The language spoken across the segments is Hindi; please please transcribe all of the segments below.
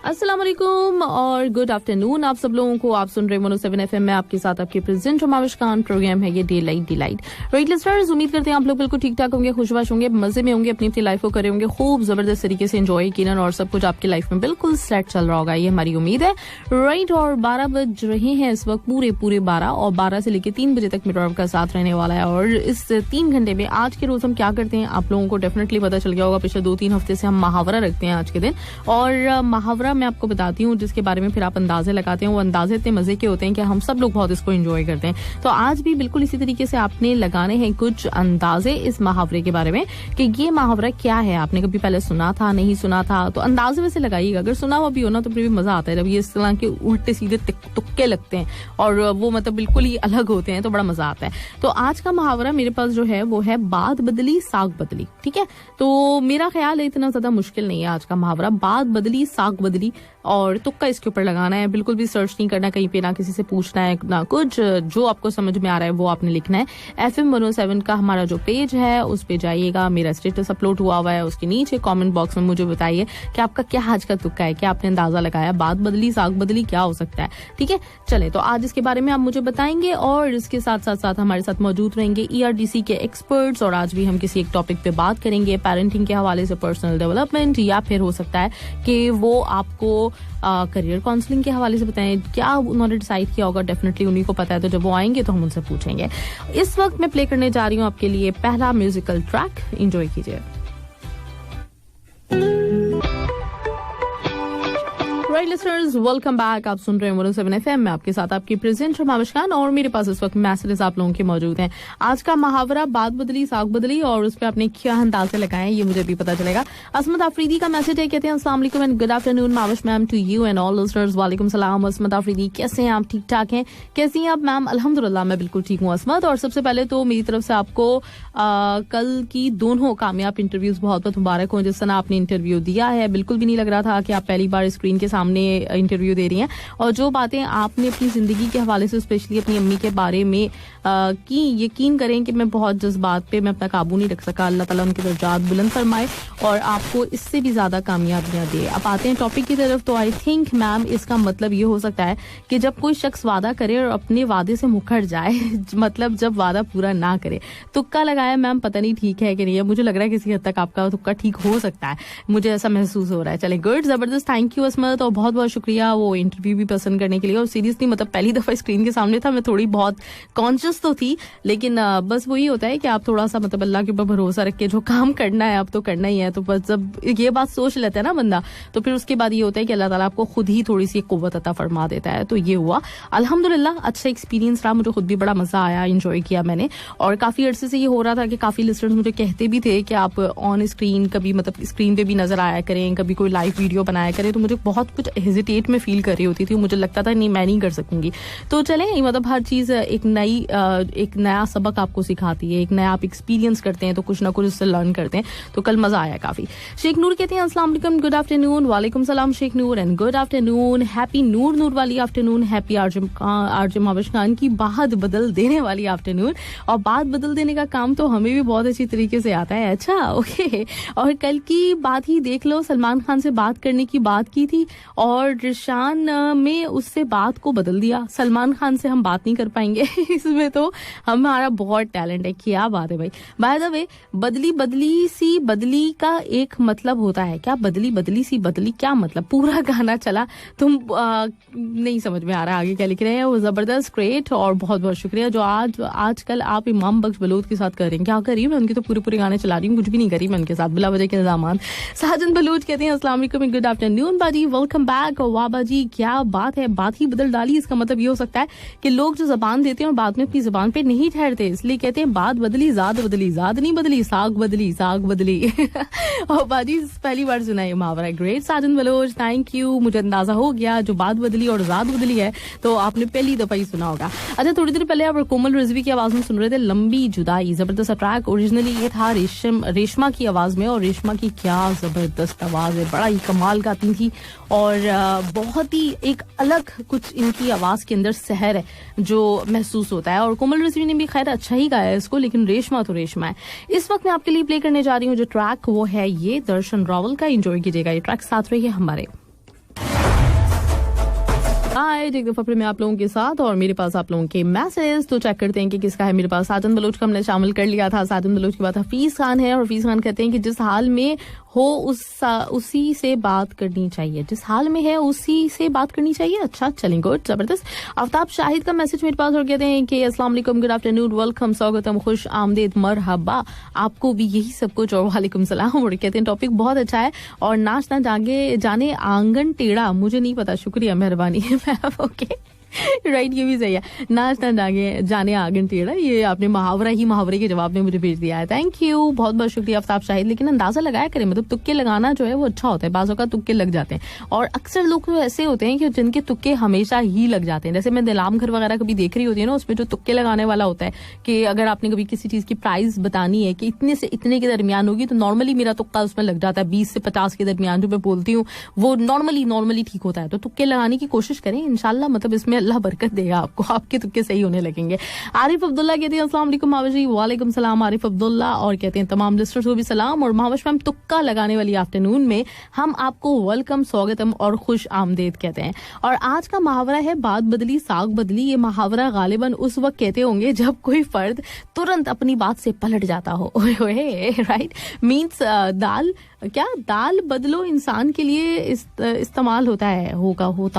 अस्सलाम वालेकुम और गुड आफ्टरनून आप सब लोगों को। आप सुन रहे 107 एफएम में आपके साथ आपके प्रेजेंट हुमाविश खान। प्रोग्राम है ये day light delight. Right listeners, उम्मीद करते हैं आप लोग बिल्कुल ठीक ठाक होंगे, खुशबाश होंगे, मजे में होंगे, अपनी अपनी लाइफ को करे होंगे खूब जबरदस्त तरीके से एंजॉय किया और सब कुछ आपकी लाइफ में बिल्कुल सेट चल रहा होगा, ये हमारी उम्मीद है। राइट, और 12 बज रहे हैं इस वक्त, पूरे 12 और 12 से लेकर 3 बजे तक मेरा आपका साथ रहने वाला है। और इस 3 घंटे में आज के रोज हम क्या करते हैं आप लोगों को डेफिनेटली पता चल गया होगा। पिछले 2-3 हफ्ते से हम मुहावरा रखते हैं आज के दिन, और मुहावरा मैं आपको बताती हूँ जिसके बारे में फिर आप अंदाजे लगाते हैं। वो अंदाजे इतने मजे के होते हैं कि हम सब लोग बहुत इसको एंजॉय करते हैं। तो आज भी बिल्कुल इसी तरीके से आपने लगाने हैं कुछ अंदाजे इस मुहावरे के बारे में कि ये मुहावरा क्या है, आपने कभी पहले सुना था, नहीं सुना था, तो अंदाजे में से लगाइएगा। अगर सुना हुआ भी हो ना तो फिर भी मजा आता है जब ये इस तरह के उल्टे सीधे तुक्के लगते हैं और वो मतलब बिल्कुल ही अलग होते हैं, तो बड़ा मजा आता है। तो आज का मुहावरा मेरे पास जो है वो है बात बदली साग बदली। ठीक है, तो मेरा ख्याल है इतना ज्यादा मुश्किल नहीं है आज का मुहावरा। बात बदली साग बदली, और तुक्का इसके ऊपर लगाना है, बिल्कुल भी सर्च नहीं करना कहीं पे, ना किसी से पूछना है ना कुछ। जो आपको समझ में आ रहा है वो आपने लिखना है। FM 107 का हमारा जो पेज है उस पे जाइएगा, मेरा स्टेटस अपलोड हुआ हुआ है, उसके नीचे कमेंट बॉक्स में मुझे बताइए कि आपका क्या आज का तुक्का है, क्या आपने अंदाजा लगाया, बात बदली साग बदली क्या हो सकता है। ठीक है, चले तो आज इसके बारे में आप मुझे बताएंगे और इसके साथ साथ हमारे साथ मौजूद रहेंगे ERDC के एक्सपर्ट्स। और आज भी हम किसी एक टॉपिक पे बात करेंगे, पेरेंटिंग के हवाले से, पर्सनल डेवलपमेंट, या फिर हो सकता है कि वो आपको करियर काउंसलिंग के हवाले से बताएं। क्या उन्होंने डिसाइड किया होगा, डेफिनेटली उन्हीं को पता है, तो जब वो आएंगे तो हम उनसे पूछेंगे। इस वक्त मैं प्ले करने जा रही हूँ आपके लिए पहला म्यूजिकल ट्रैक, एंजॉय कीजिए। Right listeners, welcome back. आप सुन रहे हैं 107 FM में आपके साथ आपकी प्रेजेंट हुमाविश खान, और मेरे पास इस वक्त मैसेजेस आप लोगों के मौजूद हैं। आज का मुहावरा बात बदली साग बदली, और उस पर आपने क्या अंदाजे लगाए ये मुझे भी पता चलेगा। असमत आफरीदी का मैसेज है, कहते हैं अस्सलाम वालेकुम and good afternoon Mavish ma'am to you and all listeners. वालेकुम सलाम असमत आफरीदी, कैसे हैं आप? ठीक ठाक हैं? कैसी हैं आप मैम? अल्हम्दुलिल्लाह मैं बिल्कुल ठीक हूँ असमत। और सबसे पहले तो मेरी तरफ से आपको कल की दोनों कामयाब इंटरव्यूज बहुत बहुत मुबारक हो। जिस तरह आपने इंटरव्यू दिया है, बिल्कुल भी नहीं लग रहा था कि आप पहली बार स्क्रीन के सामने इंटरव्यू दे रही हैं, और जो बातें आपने अपनी जिंदगी के हवाले से, स्पेशली अपनी अम्मी के बारे में की, यकीन करें कि मैं बहुत जज्बात पे मैं अपना काबू नहीं रख सका। अल्लाह ताला उनके दर्जात बुलंद फरमाए और आपको इससे भी ज्यादा कामयाबियां दे। अब आते हैं टॉपिक की तरफ। तो आई थिंक मैम इसका मतलब ये हो सकता है कि जब कोई शख्स वादा करे और अपने वादे से मुकर जाए मतलब जब वादा पूरा ना करे। तुक्का लगाया मैम, पता नहीं ठीक है कि नहीं है, मुझे लग रहा है किसी हद तक आपका तुक्का ठीक हो सकता है, मुझे ऐसा महसूस हो रहा है। चले गुड, जबरदस्त, थैंक यू असमत, और बहुत बहुत शुक्रिया वो इंटरव्यू भी पसंद करने के लिए। और सीरियसली मतलब पहली दफा स्क्रीन के सामने था, मैं थोड़ी बहुत कॉन्शियस तो थी, लेकिन बस वही होता है कि आप थोड़ा सा मतलब अल्लाह के ऊपर भरोसा रख के जो काम करना है अब तो करना ही है। तो बस जब ये बात सोच लेता है ना बंदा, तो फिर उसके बाद ये होता है कि अल्लाह ताला आपको खुद ही थोड़ी सी कुव्वत अता फरमा देता है। तो ये हुआ, अल्हम्दुलिल्लाह अच्छा एक्सपीरियंस रहा, मुझे खुद भी बड़ा मजा आया, एंजॉय किया मैंने। और काफी अरसे से ये हो रहा था कि काफी लिस्टर्स मुझे कहते भी थे कि आप ऑन स्क्रीन कभी मतलब स्क्रीन पे भी नजर आया करें, कभी कोई लाइव वीडियो बनाया करें। तो मुझे बहुत कुछ हेजिटेट में फील कर रही होती थी, मुझे लगता था नहीं मैं नहीं कर सकूंगी। तो चले मतलब हर चीज एक नया सबक आपको सिखाती है, एक नया आप एक्सपीरियंस करते हैं तो कुछ ना कुछ उससे लर्न करते हैं। तो कल मजा आया काफी। शेख नूर कहते हैं अस्सलाम वालेकुम, गुड आफ्टरनून। वालेकुम सलाम शेख नूर एंड गुड आफ्टरनून। हैप्पी नूर वाली आफ्टरनून, हैप्पी आरजे मुहाविश खान की बात बदल देने वाली आफ्टरनून। और बात बदल देने का काम तो हमें भी बहुत अच्छी तरीके से आता है। अच्छा ओके, और कल की बात ही देख लो, सलमान खान से बात करने की बात की थी और रिशान में उससे बात को बदल दिया। सलमान खान से हम बात नहीं कर पाएंगे इसमें तो हमारा बहुत टैलेंट है। क्या बात है भाई। बाय द वे, बदली बदली सी बदली का एक मतलब होता है क्या? बदली बदली सी बदली क्या मतलब? पूरा गाना चला, तुम नहीं समझ में आ रहा आगे क्या लिख रहे हैं। वो जबरदस्त, ग्रेट, और बहुत बहुत शुक्रिया जो आजकल आप इमाम बख्श बलूच के साथ कर रहे हैं। क्या कर रही हूँ मैं? उनके तो पूरे गाने चला रही हूँ, कुछ भी नहीं करी मैं उनके साथ बिला वजह के इल्जाम। साजन बलूच कहते हैं अस्सलाम वालेकुम, गुड आफ्टरनून बाजी, वेलकम बैक। वाह बाजी क्या बात है, बात ही बदल डाली। इसका मतलब ये हो सकता है कि लोग जो जबान देते हैं और बाद में अपनी जबान पे नहीं ठहरते, इसलिए कहते हैं बात बदली जाद बदली, जाद नहीं बदली, साग बदली साग बदली और बाजी पहली बार सुना है मुहावरा। Great Sajan Baloch, thank you. मुझे अंदाजा हो गया जो बात बदली और जाद बदली है तो आपने पहली दफा ही सुना होगा। अच्छा, थोड़ी देर पहले आप कोमल रिजवी की आवाज में सुन रहे थे लंबी जुदाई, जबरदस्त ट्रैक। ओरिजिनली ये था रेशमा की आवाज में, और रेशमा की क्या जबरदस्त आवाज है, बड़ा ही कमाल गाती थी और बहुत ही एक अलग कुछ इनकी आवाज के अंदर सहर है जो महसूस होता है। और कोमल रिजवी ने भी खैर अच्छा ही गाया है इसको, लेकिन रेशमा तो रेशमा है। इस वक्त मैं आपके लिए प्ले करने जा रही हूँ जो ट्रैक, वो है ये दर्शन रावल का। एंजॉय कीजिएगा ये ट्रैक, साथ रहिए हमारे। हाय, एक दफा फिर मैं आप लोगों के साथ और मेरे पास आप लोगों के मैसेज तो चेक करते हैं कि किसका है। मेरे पास साजन बलोच को हमने शामिल कर लिया था। साजन बलोच के बाद हफीज खान है और हफीज खान कहते हैं कि जिस हाल में हो उसी से बात करनी चाहिए। जिस हाल में है उसी से बात करनी चाहिए। अच्छा, चलें, गुड, जबरदस्त। आफ्ताब शाहिद का मैसेज मेरे पास और कहते हैं कि अस्सलाम वालेकुम, गुड आफ्टरनून, वेलकम, स्वागतम, खुश आमदेद, मरहबा, आपको भी यही सब कुछ और वालेकुम सलाम। और कहते हैं टॉपिक बहुत अच्छा है और नाचना जाने आंगन टेढ़ा, मुझे नहीं पता, शुक्रिया, मेहरबानी। ओके, राइट, ये भी सही है, नाचना जाने आंगन टेढ़ा। ये आपने मुहावरे के जवाब में मुझे भेज दिया है। थैंक यू, बहुत बहुत शुक्रिया आफ्ताब शाहिद। लेकिन अंदाजा लगाया करें, मतलब तुक्के लगाना जो है वो अच्छा होता है। बाज़ों का तुक्के लग जाते हैं और अक्सर लोग तो ऐसे होते हैं कि जिनके तुक्के हमेशा ही लग जाते हैं। जैसे मैं नीलाम घर वगैरह कभी देख रही होती है ना, उसमें जो तुक्के लगाने वाला होता है कि अगर आपने कभी किसी चीज की प्राइस बतानी है कि इतने से इतने के दरमियान होगी, तो नॉर्मली मेरा तुक्का उसमें लग जाता है 20 से 50 के दरमियान। जो मैं बोलती हूँ वो नॉर्मली ठीक होता है। तो तुक्के लगाने की कोशिश करें, इंशाल्लाह मतलब इसमें अल्लाह बरकत देगा आपको, आपके तुक्के सही होने लगेंगे। आरिफ अब्दुल्ला कहते हैं अस्सलाम वालेकुम महावश जी। वालेकुम सलाम आरिफ अब्दुल्ला। और कहते हैं तमाम लिस्टर्स को भी सलाम। और महावश में हम तुक्का लगाने वाली आफ्टरनून में हम आपको वेलकम, स्वागतम और खुश आमदेद कहते हैं। और आज का मुहावरा है बात बदली साग बदली। ये मुहावरा गालिबन उस वक्त कहते होंगे जब कोई फर्द तुरंत अपनी बात से पलट जाता हो। राइट, मीन्स दाल बदलो इंसान के लिए इस्तेमाल होता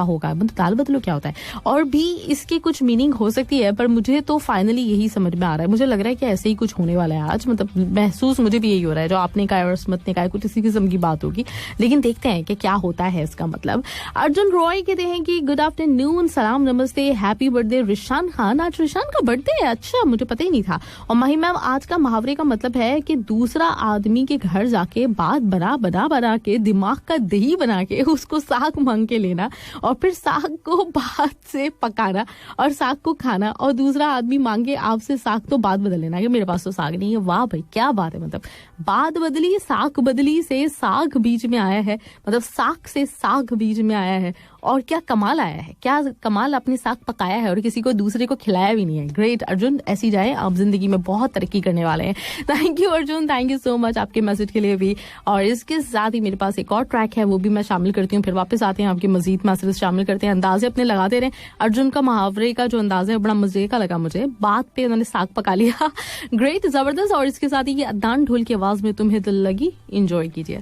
होगा, मतलब दाल बदलो क्या होता है। और भी इसकी कुछ मीनिंग हो सकती है, पर मुझे तो फाइनली यही समझ में आ रहा है। मुझे लग रहा है कि ऐसे ही कुछ होने वाला है आज, मतलब महसूस मुझे भी यही हो रहा है। जो आपने कहा और स्मृत ने कहा, कुछ इसी किस्म की बात होगी, लेकिन देखते हैं कि क्या होता है इसका मतलब। अर्जुन रॉय कहते हैं कि गुड आफ्टरनून, सलाम, नमस्ते, हैप्पी बर्थडे रिशान खान। आज रिशान का बर्थडे है, अच्छा, मुझे पता ही नहीं था। और माही मैम, आज का मुहावरे का मतलब है कि दूसरा आदमी के घर जाके बात बना के दिमाग का दही बना के उसको साग मांग के लेना और फिर साग को बात से पकाना और साग को खाना, और दूसरा आदमी मांगे आपसे साग तो बात बदल लेना कि मेरे पास तो साग नहीं है। वाह भाई, क्या बात है, मतलब बात बदली, साग बदली से साग बीच में आया है, मतलब साग से साग बीच में आया है। और क्या कमाल आया है, क्या कमाल अपने साग पकाया है और किसी को दूसरे को खिलाया भी नहीं है। ग्रेट अर्जुन, ऐसी जाए, आप जिंदगी में बहुत तरक्की करने वाले हैं। Thank you Arjun, thank you so much आपके मैसेज के लिए भी। और इसके साथ ही मेरे पास एक और ट्रैक है, वो भी मैं शामिल करती हूँ, फिर वापस आते हैं, आपके मजीद मैसेज शामिल करते हैं। अंदाजे अपने लगाते रहे। अर्जुन का मुहावरे का जो अंदाजा है बड़ा मजे का लगा मुझे, बात पे उन्होंने साग पका लिया। ग्रेट, जबरदस्त। और इसके साथ ही ये अदनान ढोल की आवाज में तुम्हें दिल लगी, एंजॉय कीजिए।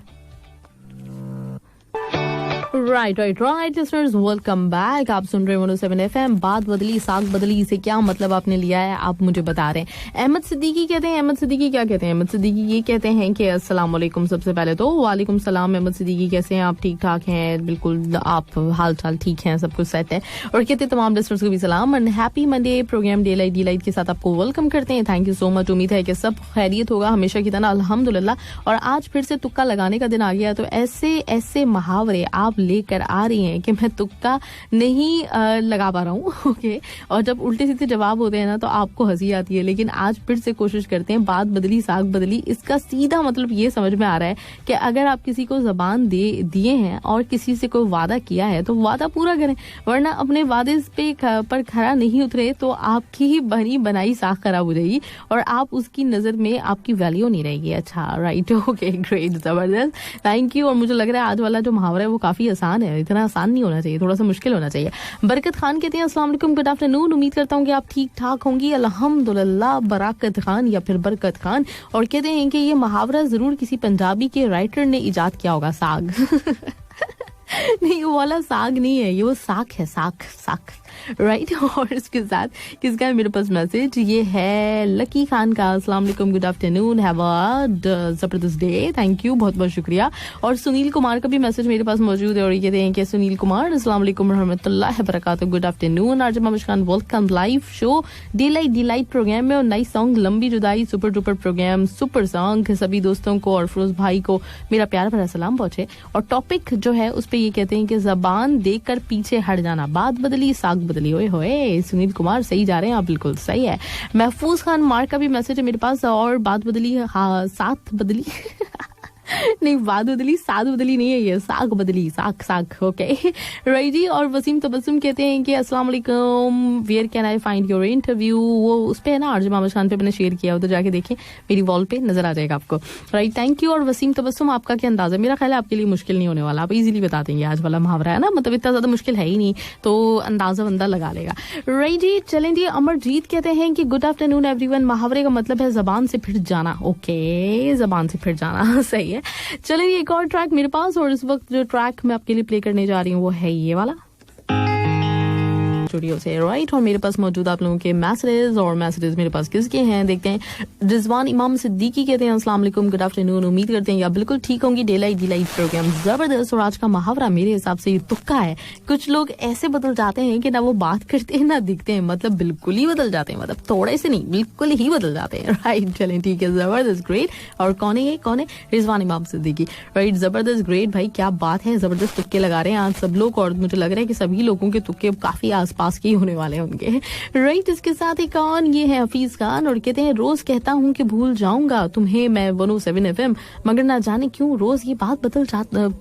Right listeners, welcome back. आप सुन रहे हैं 107 FM। बात बदली साग बदली से क्या मतलब आपने लिया है, आप मुझे बता रहे हैं। अहमद सिद्दीकी कहते हैं, अहमद सिद्दीकी क्या कहते हैं? अहमद सिद्दीकी ये कहते हैं कि अस्सलाम वालेकुम, सबसे पहले तो वालेकुम सलाम। अहमद सिद्दीकी कैसे हैं आप? ठीक ठाक हैं? बिल्कुल, आप हाल चाल ठीक हैं, सब कुछ सेट है। और कहते हैं तमाम लिसनर्स को भी सलाम and happy Monday. Programme daylight के साथ आपको वेलकम करते हैं। Thank you so much. उम्मीद है कि सब खैरियत होगा हमेशा की तरह, अल्हम्दुलिल्लाह। और आज फिर से तुक्का लगाने का दिन आ गया, तो ऐसे मुहावरे आप लेकर आ रही हैं कि मैं तुक्का नहीं लगा पा रहा हूँ। ओके, और जब उल्टे सीधे जवाब होते हैं ना तो आपको हंसी आती है, लेकिन आज फिर से कोशिश करते हैं। बात बदली साग बदली, इसका सीधा मतलब ये समझ में आ रहा है कि अगर आप किसी को जबान दिए हैं और किसी से कोई वादा किया है तो वादा पूरा करें, वरना अपने वादे पर खरा नहीं उतरे तो आपकी ही बनी बनाई साग खराब हो जाएगी और आप उसकी नजर में आपकी वैल्यू नहीं रहेगी। अच्छा, राइट, ओके, ग्रेट, जबरदस्त, थैंक यू। और मुझे लग रहा है आज वाला जो मुहावरा है वो काफी आसान है, इतना आसान नहीं होना चाहिए, थोड़ा सा मुश्किल होना चाहिए। बरकत खान कहते हैं अस्सलाम वालेकुम, गुड आफ्टरनून, उम्मीद करता हूँ कि आप ठीक ठाक होंगी, अल्हम्दुलिल्लाह। बरकत खान या फिर बरकत खान। और कहते हैं कि ये मुहावरा जरूर किसी पंजाबी के राइटर ने इजाद किया होगा। साग नहीं, वो वाला साग नहीं है, ये वो साग है, साग राइट। और इसके साथ किसका है मेरे पास मैसेज, ये है लकी खान का। अस्सलाम वालेकुम, गुड आफ्टरनून, हैव अ जबरदस्त डे, थैंक यू, बहुत बहुत शुक्रिया। और सुनील कुमार का भी मैसेज मेरे पास मौजूद है और ये कहते हैं कि सुनील कुमार अस्सलाम वालेकुम रहमतुल्लाहि व बरकातहू, गुड आफ्टरनून। आज Muskan welcome live show delight programme में और नई song Lambi Judaai, super duper programme, super song. सभी दोस्तों को और फिरोज भाई को मेरा प्यार भरा सलाम पहुंचे। और टॉपिक जो है उस पर ये कहते हैं कि जबान देकर पीछे हट जाना, बात बदली साग बदली। ओए होए, सुनील कुमार सही जा रहे हैं आप, बिल्कुल सही है। महफूज खान मार का भी मैसेज है मेरे पास, और बात बदली, हाँ, साथ बदली नहीं, बात बदली, साद बदली नहीं है, ये साग बदली, साग साग। ओके राइट जी। और वसीम तबस्सुम कहते हैं कि अस्सलाम वालेकुम, where can I find your interview. वो उस पे है ना, आरजे मोहम्मद खान पे मैंने शेयर किया, तो जाके देखें, मेरी वॉल पे नजर आ जाएगा आपको। Right, thank you. और वसीम तबस्सुम, आपका क्या अंदाजा है? मेरा ख्याल है आपके लिए मुश्किल नहीं होने वाला, आप इजीली बता देंगे। आज वाला मुहावरा है ना, मतलब इतना ज्यादा मुश्किल है ही नहीं, तो अंदाजा बंदा लगा लेगा। राइट जी, चलें जी। अमरजीत कहते हैं कि गुड आफ्टरनून एवरीवन, मुहावरे का मतलब है जबान से फिट जाना। ओके, जबान से फिट जाना, सही है। चलिए एक और ट्रैक मेरे पास, और इस वक्त जो ट्रैक मैं आपके लिए प्ले करने जा रही हूँ वो है ये वाला स्टूडियो से। राइट, और मेरे पास मौजूद आप लोगों के मैसेजेस, और मैसेजेस मेरे पास किसके हैं देखते हैं। रिजवान इमाम सिद्दीकी कहते हैं अस्सलाम वालेकुम, गुड आफ्टरनून, उम्मीद करते हैं आप बिल्कुल ठीक होंगी। डेलाइट प्रोग्राम जबरदस्त। और आज का मुहावरा मेरे हिसाब से ये तुक्का है। कुछ लोग ऐसे बदल जाते हैं कि ना वो बात करते हैं ना दिखते हैं, मतलब बिल्कुल ही बदल जाते हैं, मतलब थोड़े से नहीं, बिल्कुल ही बदल जाते हैं। राइट, चलें ठीक है, जबरदस्त, ग्रेट। और कौन है ये, कौन है? रिजवान इमाम सिद्दीकी। राइट, जबरदस्त, ग्रेट भाई, क्या बात है, जबरदस्त तुक्के लगा रहे हैं आज सब लोग, और मुझे लग रहा है कि सभी लोगों के तुक्के काफी आसपास के होने वाले होंगे। राइट, इसके साथ ही कौन, ये है हफीज खान, और कहते हैं रोज कहता हूँ कि भूल जाऊंगा तुम्हें मैं 107 FM, मगर ना जाने क्यों रोज ये बात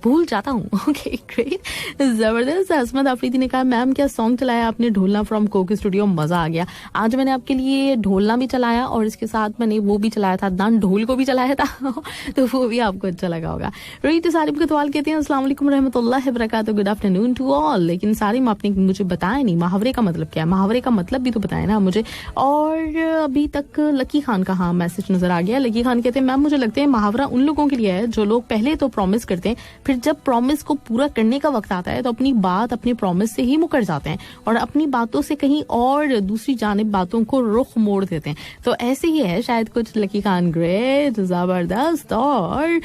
भूल जाता हूँ। ओके, ग्रेट, जबरदस्त। असमत आफरीदी ने कहा मैम क्या सॉन्ग चलाया आपने, ढोलना फ्रॉम कोक स्टूडियो, मजा आ गया। आज मैंने आपके लिए ढोलना भी चलाया, और इसके साथ मैंने वो भी चलाया था, दान ढोल को भी चलाया था, तो वो भी आपको अच्छा लगा होगा। राइट, सारिम कतवाल कहते हैं अस्सलाम वालेकुम रहमतुल्लाहि व बरकातहू, गुड आफ्टरनून टू ऑल। लेकिन सारिम आपने मुझे बताया नहीं मुहावरे का मतलब क्या है, मुहावरे का मतलब भी तो बताया ना मुझे। और अभी तक लकी खान का हाँ मैसेज नजर आ गया। लकी खान कहते हैं मैम मुझे लगता है मुहावरा उन लोगों के लिए है जो लोग पहले तो प्रॉमिस करते हैं, फिर जब प्रॉमिस को पूरा करने का वक्त आता है तो अपनी बात अपने प्रॉमिस से ही मुकर जाते हैं, और अपनी बातों से कहीं और दूसरी जानिब बातों को रुख मोड़ देते हैं। तो ऐसे ही है शायद कुछ। लकी खान, ग्रेट, जबरदस्त। और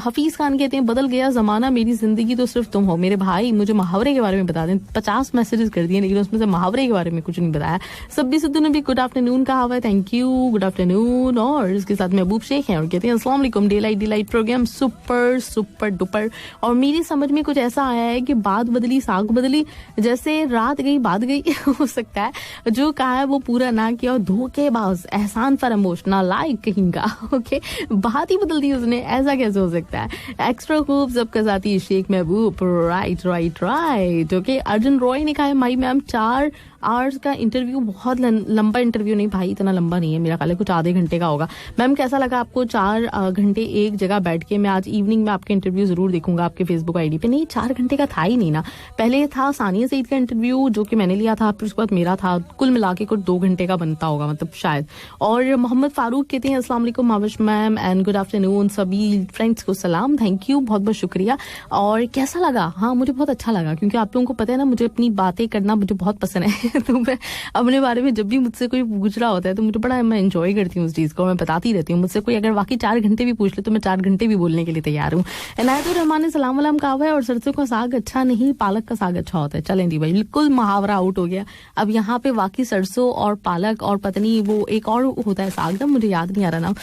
हफीज खान कहते हैं बदल गया जमाना, मेरी जिंदगी तो सिर्फ तुम हो। मेरे भाई मुझे मुहावरे के बारे में बता दें, 50 मैसेजेस कर दिए लेकिन उसमें से मुहावरे के बारे में कुछ नहीं बताया। सब्बी सिद्धू ने भी गुड आफ्टरनून कहा हुआ है, थैंक यू, गुड आफ्टरनून। और इसके साथ महबूब शेख हैं और कहते हैं अस्सलाम वालेकुम, daylight programme super super duper. और मेरी समझ में कुछ ऐसा आया है कि बात बदली साग बदली, जैसे रात गई बात गई। हो सकता है जो कहा है वो पूरा ना किया, और धोखेबाज, एहसान फरामोश, नालायक कहीं का। ओके, बात ही बदल दी उसने, ऐसा कैसे हो सकता है। एक्स्ट्रा खूब सबका साथी शेख महबूब। राइट। ओके, अर्जुन रॉय ने कहा है माई मैम 4 आवर्स का इंटरव्यू, बहुत लंबा इंटरव्यू नहीं भाई, इतना लंबा नहीं है, मेरा ख्याल है कुछ आधे घंटे का होगा। मैम कैसा लगा आपको 4 घंटे एक जगह बैठ के? मैं आज इवनिंग में आपके इंटरव्यू जरूर देखूंगा आपके फेसबुक आईडी पे। नहीं, 4 घंटे का था ही नहीं ना, पहले था सानिया सईद का इंटरव्यू जो कि मैंने लिया था, फिर उसके बाद मेरा था, कुल मिला के कुछ 2 घंटे का बनता होगा मतलब शायद। और मोहम्मद फारूक कहते हैं अस्सलाम वालेकुम Mavish ma'am and good afternoon, सभी फ्रेंड्स को सलाम, थैंक यू, बहुत बहुत शुक्रिया। और कैसा लगा? हाँ मुझे बहुत अच्छा लगा, क्योंकि आप लोगों को पता है ना मुझे अपनी बातें करना मुझे बहुत पसंद है। तो मैं अपने बारे में जब भी मुझसे कोई पूछ रहा होता है तो मुझे बड़ा, मैं एंजॉय करती हूँ उस चीज को, मैं बताती रहती हूँ। मुझसे कोई अगर वाकई 4 घंटे भी पूछ ले तो मैं 4 घंटे भी बोलने के लिए तैयार हूँ। इनायतुर रहमान ने सलाम वलाम कहा हुआ है, और सरसों का साग अच्छा नहीं, पालक का साग अच्छा होता है। चलें जी भाई, बिल्कुल मुहावरा आउट हो गया। अब यहाँ पे वाकई सरसों और पालक और पत्नी वो एक और होता है साग ना, मुझे याद नहीं आ रहा नाम,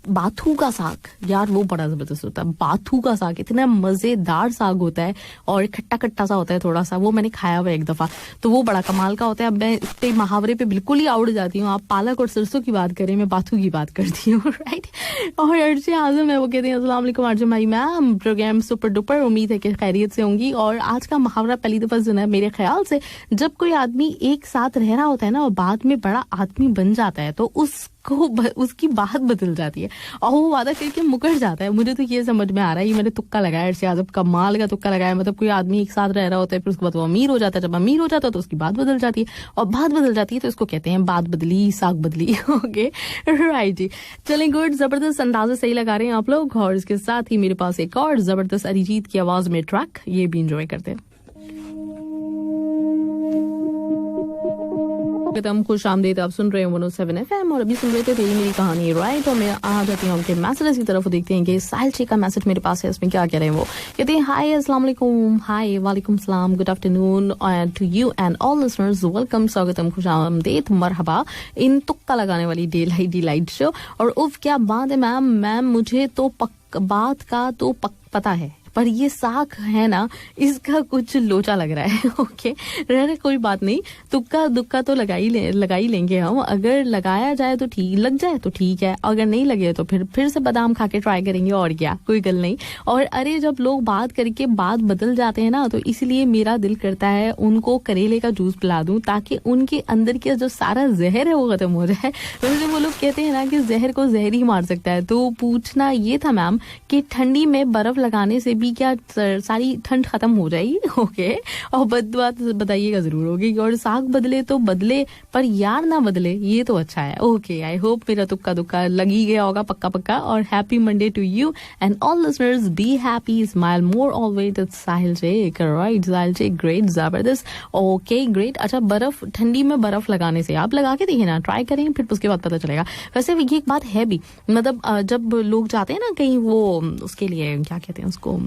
बाथू का साग, यार वो बड़ा जबरदस्त होता है। बाथू का साग इतना मजेदार साग होता है, और खट्टा खट्टा सा होता है थोड़ा सा, वो मैंने खाया हुआ एक दफा, तो वो बड़ा कमाल का होता है। अब मैं इस पे मुहावरे पे बिल्कुल ही आउट जाती हूँ। आप पालक और सरसों की बात करें, मैं बाथू की बात करती हूँ। राइट, और अर्जे आजम है, वो कहते हैं अस्सलाम वालेकुम अर्जे भाई मैम, प्रोग्राम सुपर डुपर, उम्मीद है कि खैरियत से होंगी। और आज का मुहावरा पहली दफा सुना है मेरे ख्याल से, जब कोई आदमी एक साथ रह रहा होता है ना और बाद में बड़ा आदमी बन जाता है तो उसकी बात बदल जाती है और वो वादा करके मुकर जाता है। मुझे तो ये समझ में आ रहा है, ये मैंने तुक्का लगाया, अर्शे आजम कमाल का तुक्का लगाया। मतलब कोई आदमी एक साथ रह रहा होता है, फिर उसके बाद वो अमीर हो जाता है, जब अमीर हो जाता है तो उसकी बात बदल जाती है, और बात बदल जाती है तो इसको कहते हैं बात बदली साग बदली। ओके राइट जी, चलें, गुड, जबरदस्त अंदाजा सही लगा रहे हैं आप लोग। और इसके साथ ही मेरे पास एक और जबरदस्त अरिजीत की आवाज में ट्रैक, ये भी इंजॉय करते हैं। खुश आमदीद, आप सुन रहे हैं 107 FM, और अभी सुन रहे थे तेरी मेरी कहानी। राइट, और मैं आ जाती हूँ उनके मैसेज की तरफ, देखते हैं कि साहिल जी का मैसेज मेरे पास है, उसमें क्या कह रहे हैं। वो कहते हैं हाय अस्सलाम वालेकुम, हाय वालेकुम सलाम, good afternoon to you and all listeners, welcome, स्वागतम, खुश आमदीद, मरहबा इन तुक्का लगाने वाली डिलाइट शो। और उफ क्या बात है मैम, मुझे तो बात का तो पता है, पर ये साख है ना, इसका कुछ लोचा लग रहा है। ओके, रह कोई बात नहीं, तुक्का दुक्का तो लगा ही लेंगे हम। अगर लगाया जाए तो ठीक, लग जाए तो ठीक है, अगर नहीं लगे तो फिर से बादाम खा के ट्राई करेंगे, और क्या, कोई गल नहीं। और अरे जब लोग बात करके बात बदल जाते हैं ना, तो इसलिए मेरा दिल करता है उनको करेले का जूस पिला दूं, ताकि उनके अंदर के जो सारा जहर है वो खत्म हो जाए। वैसे वो लोग कहते हैं ना कि जहर को जहर ही मार सकता है। तो पूछना ये था मैम कि ठंडी में बर्फ लगाने से भी क्या सारी ठंड खत्म हो जाएगी? ओके, और बात बताइएगा जरूर होगी। और साग बदले तो बदले, पर यार ना बदले, ये तो अच्छा है। ओके, आई होप मेरा तुक्का दुक्का लग ही गया होगा पक्का। और happy Monday to you and all listeners, be happy, smile more always. It's Sahil Shaikh, right, Sahil Shaikh, great, जबरदस्त, ओके ग्रेट। अच्छा, बर्फ, ठंडी में बर्फ लगाने से आप लगा के देखिए ना, ट्राई करें, फिर उसके बाद पता चलेगा। वैसे ये एक बात है भी, मतलब जब लोग जाते हैं ना कहीं, वो उसके लिए क्या कहते हैं उसको,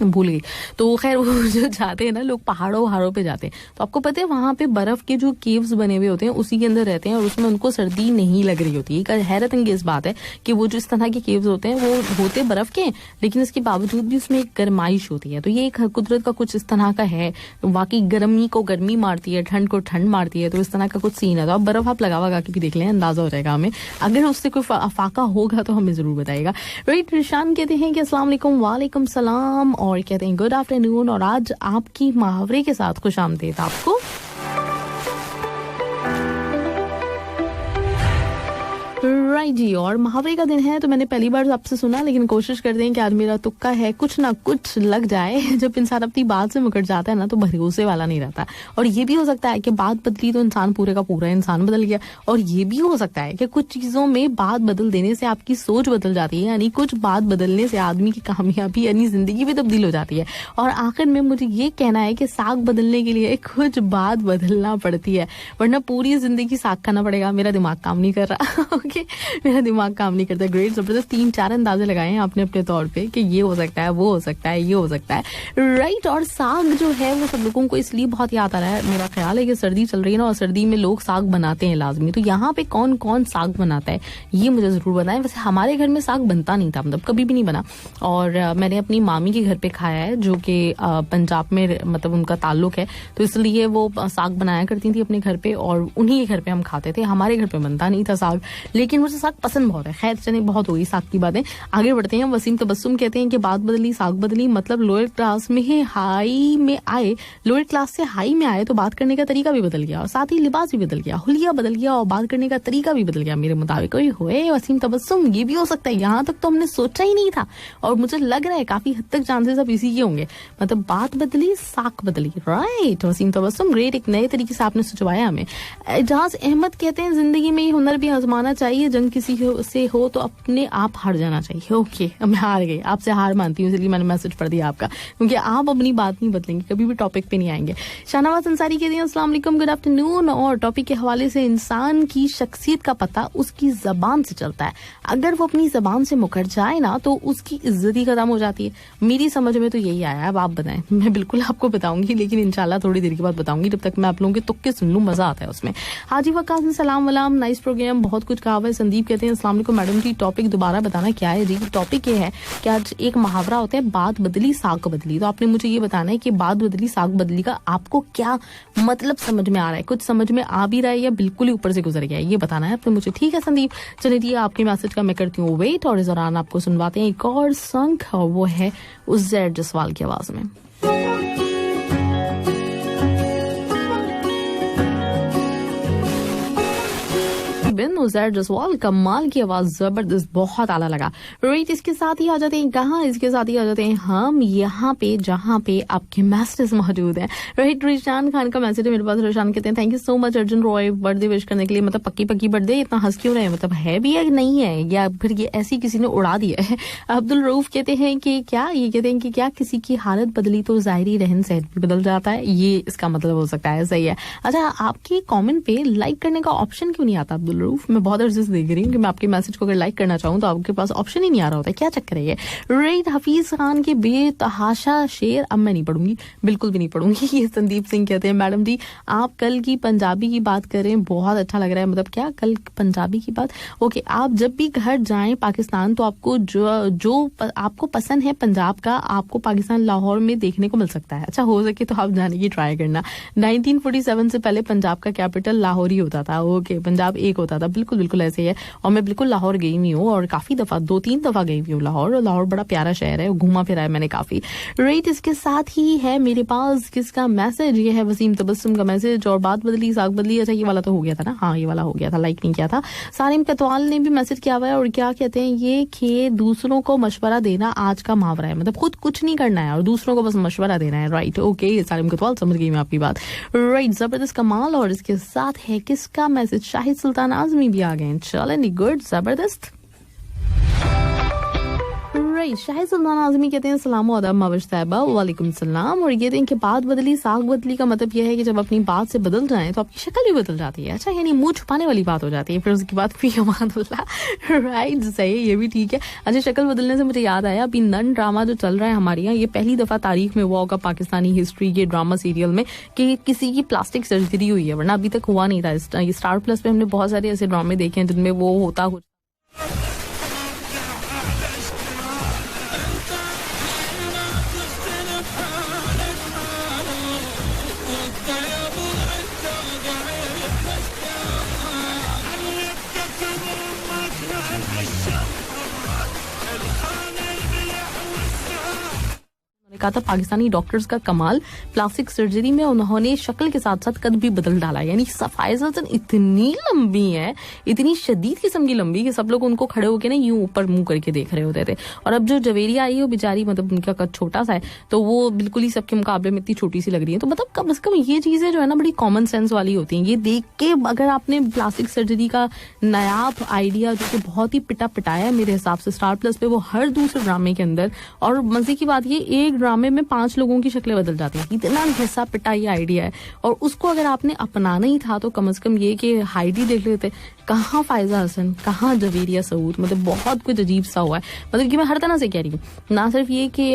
भूल गई, तो खैर वो जो जाते हैं ना लोग, पहाड़ों पे जाते हैं, तो आपको पता है वहां पे बर्फ के जो केव्स बने हुए होते हैं उसी के अंदर रहते हैं, और उसमें उनको सर्दी नहीं लग रही होती। एक हैरत अंगेज बात है कि वो जो इस तरह के केव्स होते हैं वो होते बर्फ के, लेकिन इसके बावजूद भी उसमें एक गर्माइश होती है। तो ये एक कुदरत का कुछ इस तरह का है, बाकी गर्मी को गर्मी मारती है, ठंड को ठंड मारती है, तो इस तरह का कुछ सीन है। तो आप बर्फ आप लगा के भी देख लें, अंदाजा हो जाएगा हमें। अगर उससे कोई फाका होगा तो हमें जरूर बताएगा। राइट, रिशान कहते हैं कि अस्सलाम वालेकुम। वालेकुम सलाम, और कहते हैं गुड आफ्टरनून, और आज आपकी मुहावरे के साथ खुश आमदीद आपको। राइट जी, और मुहावरे का दिन है, तो मैंने पहली बार आपसे सुना, लेकिन कोशिश करते हैं कि आज मेरा तुक्का है, कुछ ना कुछ लग जाए। जब इंसान अपनी बात से मुकर जाता है ना, तो भरोसे वाला नहीं रहता। और ये भी हो सकता है कि बात बदली तो इंसान पूरे का पूरा इंसान बदल गया, और ये भी हो सकता है कि कुछ चीजों में बात बदल देने से आपकी सोच बदल जाती है, यानी कुछ बात बदलने से आदमी की कामयाबी यानी जिंदगी भी तब्दील हो जाती है। और आखिर में मुझे ये कहना है कि साग बदलने के लिए कुछ बात बदलना पड़ती है, वरना पूरी जिंदगी साग खाना पड़ेगा। मेरा दिमाग काम नहीं कर रहा। ओके, मेरा दिमाग काम नहीं करता। ग्रेट, जबरदस्त, 3-4 अंदाजे लगाए हैं आपने अपने तौर पे कि ये हो सकता है, वो हो सकता है, ये हो सकता है। राइट, और साग जो है वो सब लोगों को इसलिए बहुत याद आ रहा है, मेरा ख्याल है कि सर्दी चल रही है ना, और सर्दी में लोग साग बनाते हैं लाजमी। तो यहाँ पे कौन कौन साग बनाता है ये मुझे जरूर बताएं। वैसे हमारे घर में साग बनता नहीं था, मतलब कभी भी नहीं बना, और मैंने अपनी मामी के घर पे खाया है, जो कि पंजाब में मतलब उनका ताल्लुक है, तो इसलिए वो साग बनाया करती थी अपने घर पे, और उन्हीं के घर पे हम खाते थे। हमारे घर पे बनता नहीं था साग, लेकिन मुझे साग पसंद बहुत है। खैर चलिए, बहुत हो गई साग की बातें, आगे बढ़ते हैं। वसीम तबस्सुम कहते हैं कि बात बदली साग बदली, मतलब लोअर क्लास में हाई में आए, लोअर क्लास से हाई में आए तो बात करने का तरीका भी बदल गया, और साथ ही लिबास भी बदल गया, हुलिया बदल गया, और बात करने का तरीका भी बदल गया मेरे मुताबिक। हुए वसीम तबस्सुम, ये भी हो सकता है, यहाँ तक तो हमने सोचा ही नहीं था, और मुझे लग रहा है काफी हद तक चांसेस अब इसी के होंगे, मतलब बात बदली साग बदली। राइट वसीम तबस्सुम, ग्रेट, एक नए तरीके से आपने सुझवाया हमें। एजाज अहमद कहते हैं जिंदगी में ये हुनर भी आजमाना चाहिए, जंग किसी से हो तो अपने आप हार जाना चाहिए। ओके, मैं हार गई, आपसे हार मानती हूँ, इसलिए मैंने मैसेज पढ़ दिया आपका, क्योंकि आप अपनी बात नहीं बदलेंगे, कभी भी टॉपिक पे नहीं आएंगे। शाहनवाज अंसारी कहते हैं अस्सलाम वालेकुम, गुड आफ्टरनून, और टॉपिक के हवाले से इंसान की शख्सियत का पता उसकी जबान से चलता है। अगर वो अपनी जबान से मुकर जाए ना, तो उसकी इज्जत ही खत्म हो जाती है। मेरी समझ में तो यही आया है, अब आप बताएं। मैं बिल्कुल आपको बताऊंगी, लेकिन इंशाल्लाह थोड़ी देर के बाद बताऊंगी, जब तक मैं आप लोगों के तुक्के सुन लूं, मजा आता है उसमें। हाजी वकास ने सलाम वलाम, नाइस प्रोग्राम, बहुत कुछ कहा हुआ है। संदीप कहते हैं अस्सलाम वालेकुम मैडम जी, टॉपिक दोबारा बताना क्या है जी? टॉपिक ये है कि आज एक मुहावरा होता है बात बदली साग बदली, तो आपने मुझे ये बताना है कि बात बदली साग बदली का आपको क्या मतलब समझ में आ रहा है, कुछ समझ में आ भी रहा है या बिल्कुल ही ऊपर से गुजर गया है, ये बताना है आपने मुझे। ठीक है संदीप, चलिए आपके मैसेज का मैं करती हूँ वेट, और इस दौरान आपको सुनवाते हैं एक और सॉन्ग, और वो है उज़ैर जसवाल की आवाज में। उज़ैर जसवाल, कमाल की आवाज, जबरदस्त, बहुत आला लगा। राइट, इसके साथ ही आ जाते हैं कहाँ, इसके साथ ही आ जाते हैं हम यहाँ पे जहाँ पे आपके मैसेज मौजूद हैं। राइट, रिशान खान का मैसेज है मेरे पास। रिशान कहते हैं thank you so much Arjun Roy, birthday wish करने के लिए। मतलब पक्की बर्थडे, इतना हंस क्यों रहे हैं, मतलब है भी या नहीं है, या फिर ये ऐसी किसी ने उड़ा दिया है। अब्दुल रऊफ कहते हैं कि क्या, ये कहते हैं कि क्या किसी की हालत बदली तो जाहिरी रहन सहन भी बदल जाता है, ये इसका मतलब हो सकता है। सही है। अच्छा, आपकी कॉमेंट पे लाइक करने का ऑप्शन क्यों नहीं आता अब्दुल रऊफ? मैं बहुत अर्जे से देख रही हूँ कि मैं आपके मैसेज को अगर लाइक करना चाहूँ तो आपके पास ऑप्शन ही नहीं आ रहा होता है, क्या चक्कर है ये। राइट, हफीज खान के बेतहाशा शेर अब मैं नहीं पढ़ूंगी, बिल्कुल भी नहीं पढ़ूंगी। ये संदीप सिंह कहते हैं मैडम जी आप कल की पंजाबी की बात करें, बहुत अच्छा लग रहा है। मतलब क्या कल पंजाबी की बात? ओके, आप जब भी घर जाएं पाकिस्तान तो आपको जो आपको पसंद है पंजाब का, आपको पाकिस्तान लाहौर में देखने को मिल सकता है। अच्छा, हो सके तो आप जाने की ट्राई करना। 1947 से पहले पंजाब का कैपिटल लाहौर ही होता था। ओके, पंजाब एक होता था, बिल्कुल बिल्कुल ऐसे ही है। और मैं बिल्कुल लाहौर गई हुई हूँ और काफी दफा 2-3 दफा गई हुई हूँ लाहौर, और लाहौर बड़ा प्यारा शहर है, घूमा फिरा है मैंने काफी। राइट, इसके साथ ही है मेरे पास किसका मैसेज, ये है वसीम तबस्सुम का मैसेज। और बात बदली साग बदली, अच्छा ये वाला तो हो गया था ना, हाँ ये वाला हो गया था, लाइक नहीं किया था। सालिम कतवाल ने भी मैसेज किया हुआ है और क्या कहते हैं ये कि दूसरों को मशवरा देना आज का मुहावरा है, मतलब खुद कुछ नहीं करना है और दूसरों को बस मशवरा देना है। राइट, ओके सालिम कतवाल, समझ गई मैं आपकी बात। राइट, जबरदस्त कमाल। और इसके साथ है किसका मैसेज, शाहिद सुल्तान आजमी भी आ गए। चलें, गुड, जबरदस्त। राइट, शाहिद सुल्तान आजमी कहते हैं सलाम अदब माविश साहिबा, वालेकुम सलाम। और ये दिन के बाद बदली साग बदली का मतलब यह है कि जब अपनी बात से बदल जाए तो आपकी शक्ल भी बदल जाती है। अच्छा, यानी मुंह छुपाने वाली बात हो जाती है, फिर उसके बाद फिर अमानुल्लाह। राइट, सही है, ये भी ठीक है। अच्छा, शक्ल बदलने से मुझे याद आया, अभी नन ड्रामा जो चल रहा है हमारे यहाँ, ये पहली दफा तारीख में हुआ होगा पाकिस्तानी हिस्ट्री के ड्रामा सीरियल में कि किसी की प्लास्टिक सर्जरी हुई है, वरना अभी तक हुआ नहीं था। ये स्टार प्लस पे हमने बहुत सारे ऐसे ड्रामे देखे हैं जिनमें वो होता कहा था पाकिस्तानी डॉक्टर्स का कमाल, प्लास्टिक सर्जरी में उन्होंने शक्ल के साथ साथ कद भी बदल डाला। यानी फायजा हसन इतनी लंबी है, इतनी शदीद किस्म की लंबी कि सब लोग उनको खड़े होकर ना यूं ऊपर मुंह करके देख रहे होते थे। और अब जो जवेरिया आई है वो बेचारी, मतलब उनका कद छोटा सा है तो वो बिल्कुल ही सबके मुकाबले में इतनी छोटी सी लग रही है। तो मतलब कम से कम ये चीजें जो है ना बड़ी कॉमन सेंस वाली होती हैं। ये देख के अगर आपने प्लास्टिक सर्जरी का नायाब आइडिया जो कि बहुत ही पिटा पिटाया है मेरे हिसाब से स्टार प्लस पे, वो हर दूसरे ड्रामे के अंदर, और मजे की बात ये एक ड्रामे में 5 लोगों की शक्लें बदल जाती हैं, इतना घिसा पिटा ये आइडिया है। और उसको अगर आपने अपनाना ही था तो कम से कम ये कि हाइडी देख लेते, कहाँ फायजा हसन, कहाँ जवेरिया सऊद, मतलब बहुत कुछ अजीब सा हुआ है। मतलब कि मैं हर तरह से कह रही हूँ, ना सिर्फ ये कि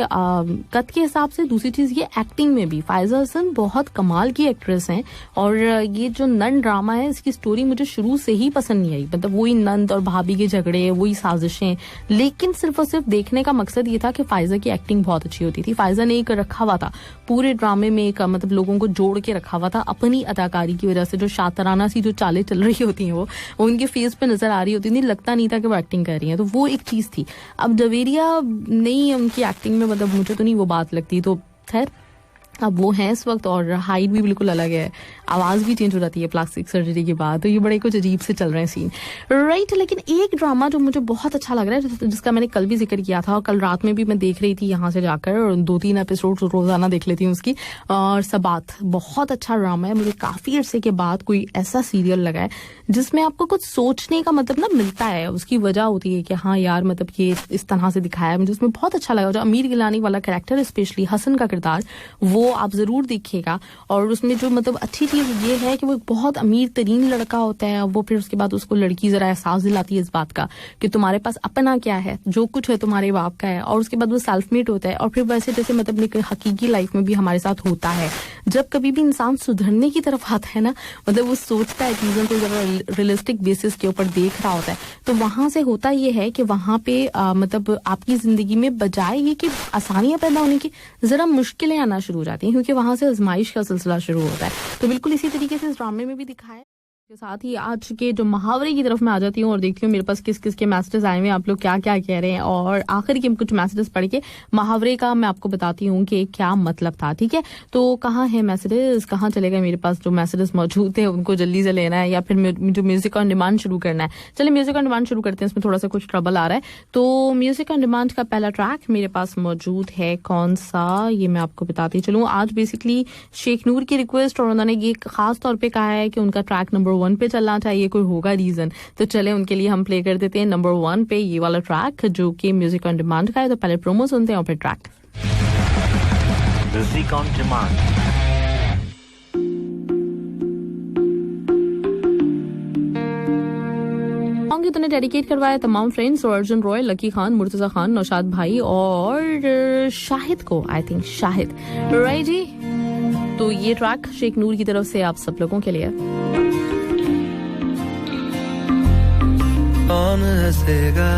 कद के हिसाब से, दूसरी चीज ये एक्टिंग में भी फायजा हसन बहुत कमाल की एक्ट्रेस हैं। और ये जो नन ड्रामा है इसकी स्टोरी मुझे शुरू से ही पसंद नहीं आई, मतलब वही नंद और भाभी के झगड़े, वही साजिशें, लेकिन सिर्फ और सिर्फ देखने का मकसद ये था कि फायजा की एक्टिंग बहुत अच्छी होती थी। फायजा ने एक रखा हुआ था पूरे ड्रामे में, एक मतलब लोगों को जोड़ के रखा हुआ था अपनी अदाकारी की वजह से। जो शातराना सी जो चालें चल रही होती हैं वो उनके फेस पे नजर आ रही होती थी, लगता नहीं था कि वो एक्टिंग कर रही है, तो वो एक चीज थी। अब जवेरिया नहीं, उनकी एक्टिंग में मतलब मुझे तो नहीं वो बात लगती, तो खैर अब वो है इस वक्त, और हाइट भी बिल्कुल अलग है, आवाज भी चेंज हो जाती है प्लास्टिक सर्जरी के बाद, तो ये बड़े कुछ अजीब से चल रहे हैं सीन। राइट, लेकिन एक ड्रामा जो मुझे बहुत अच्छा लग रहा है, जिसका मैंने कल भी जिक्र किया था और कल रात में भी मैं देख रही थी यहाँ से जाकर, और 2-3 एपिसोड रोजाना देख लेती हूँ उसकी, और सबात बहुत अच्छा ड्रामा है। मुझे काफी अरसे के बाद कोई ऐसा सीरियल लगा है जिसमें आपको कुछ सोचने का मतलब ना मिलता है, उसकी वजह होती है कि हाँ यार मतलब ये इस तरह से दिखाया है, मुझे उसमें बहुत अच्छा लगा। जो अमीर गिलानी वाला कैरेक्टर, स्पेशली हसन का किरदार, वो आप जरूर देखिएगा। और उसमें जो मतलब अच्छी चीज ये है कि वो बहुत अमीर तरीन लड़का होता है, वो फिर उसके बाद उसको लड़की जरा एहसास दिलाती है इस बात का कि तुम्हारे पास अपना क्या है, जो कुछ है तुम्हारे बाप का है, और उसके बाद वो सेल्फ मेड होता है। और फिर वैसे जैसे मतलब हकीकी लाइफ में भी हमारे साथ होता है, जब कभी भी इंसान सुधरने की तरफ आता है ना, मतलब वो सोचता है चीजों को जरा रियलिस्टिक बेसिस के ऊपर देख रहा होता है, तो वहां से होता ये है कि वहां पे मतलब आपकी जिंदगी में बजाय ये कि आसानियां पैदा होने की, जरा मुश्किलें आना शुरू हो जाती हैं, क्योंकि वहां से आजमाइश का सिलसिला शुरू होता है। तो बिल्कुल इसी तरीके से इस ड्रामे में भी दिखाया है। के साथ ही आज के जो मुहावरे की तरफ मैं आ जाती हूँ और देखती हूँ मेरे पास किस किस के मैसेजेस आए हुए हैं, आप लोग क्या क्या कह रहे हैं, और आखिर के कुछ मैसेजेस पढ़ के मुहावरे का मैं आपको बताती हूँ कि क्या मतलब था। ठीक है, तो कहाँ है मैसेजेस, कहाँ चले गए मेरे पास जो मैसेजेस मौजूद है, उनको जल्दी से लेना है या फिर जो म्यूजिक ऑन डिमांड शुरू करना है। चलिए म्यूजिक ऑन डिमांड शुरू करते हैं, इसमें थोड़ा सा कुछ ट्रबल आ रहा है। तो म्यूजिक ऑन डिमांड का पहला ट्रैक मेरे पास मौजूद है, कौन सा ये मैं आपको बताती चलूँ। आज बेसिकली शेख नूर की रिक्वेस्ट, और उन्होंने ये खास तौर पे कहा है कि उनका ट्रैक नंबर 1 पे चलना चाहिए, कोई होगा रीजन, तो चले उनके लिए हम प्ले कर देते हैं नंबर 1 पे ये वाला ट्रैक जो कि म्यूजिक ऑन डिमांड का है। तो पहले प्रोमो सुनते हैं और फिर ट्रैक। Music on demand. तो ने डेडिकेट करवाया तमाम फ्रेंड्स, अर्जुन रॉय, लकी खान, मुर्तजा खान, नौशाद भाई और शाहिद को, आई थिंक शाहिद, राइट जी। तो ये ट्रैक शेख नूर की तरफ से आप सब लोगों के लिए।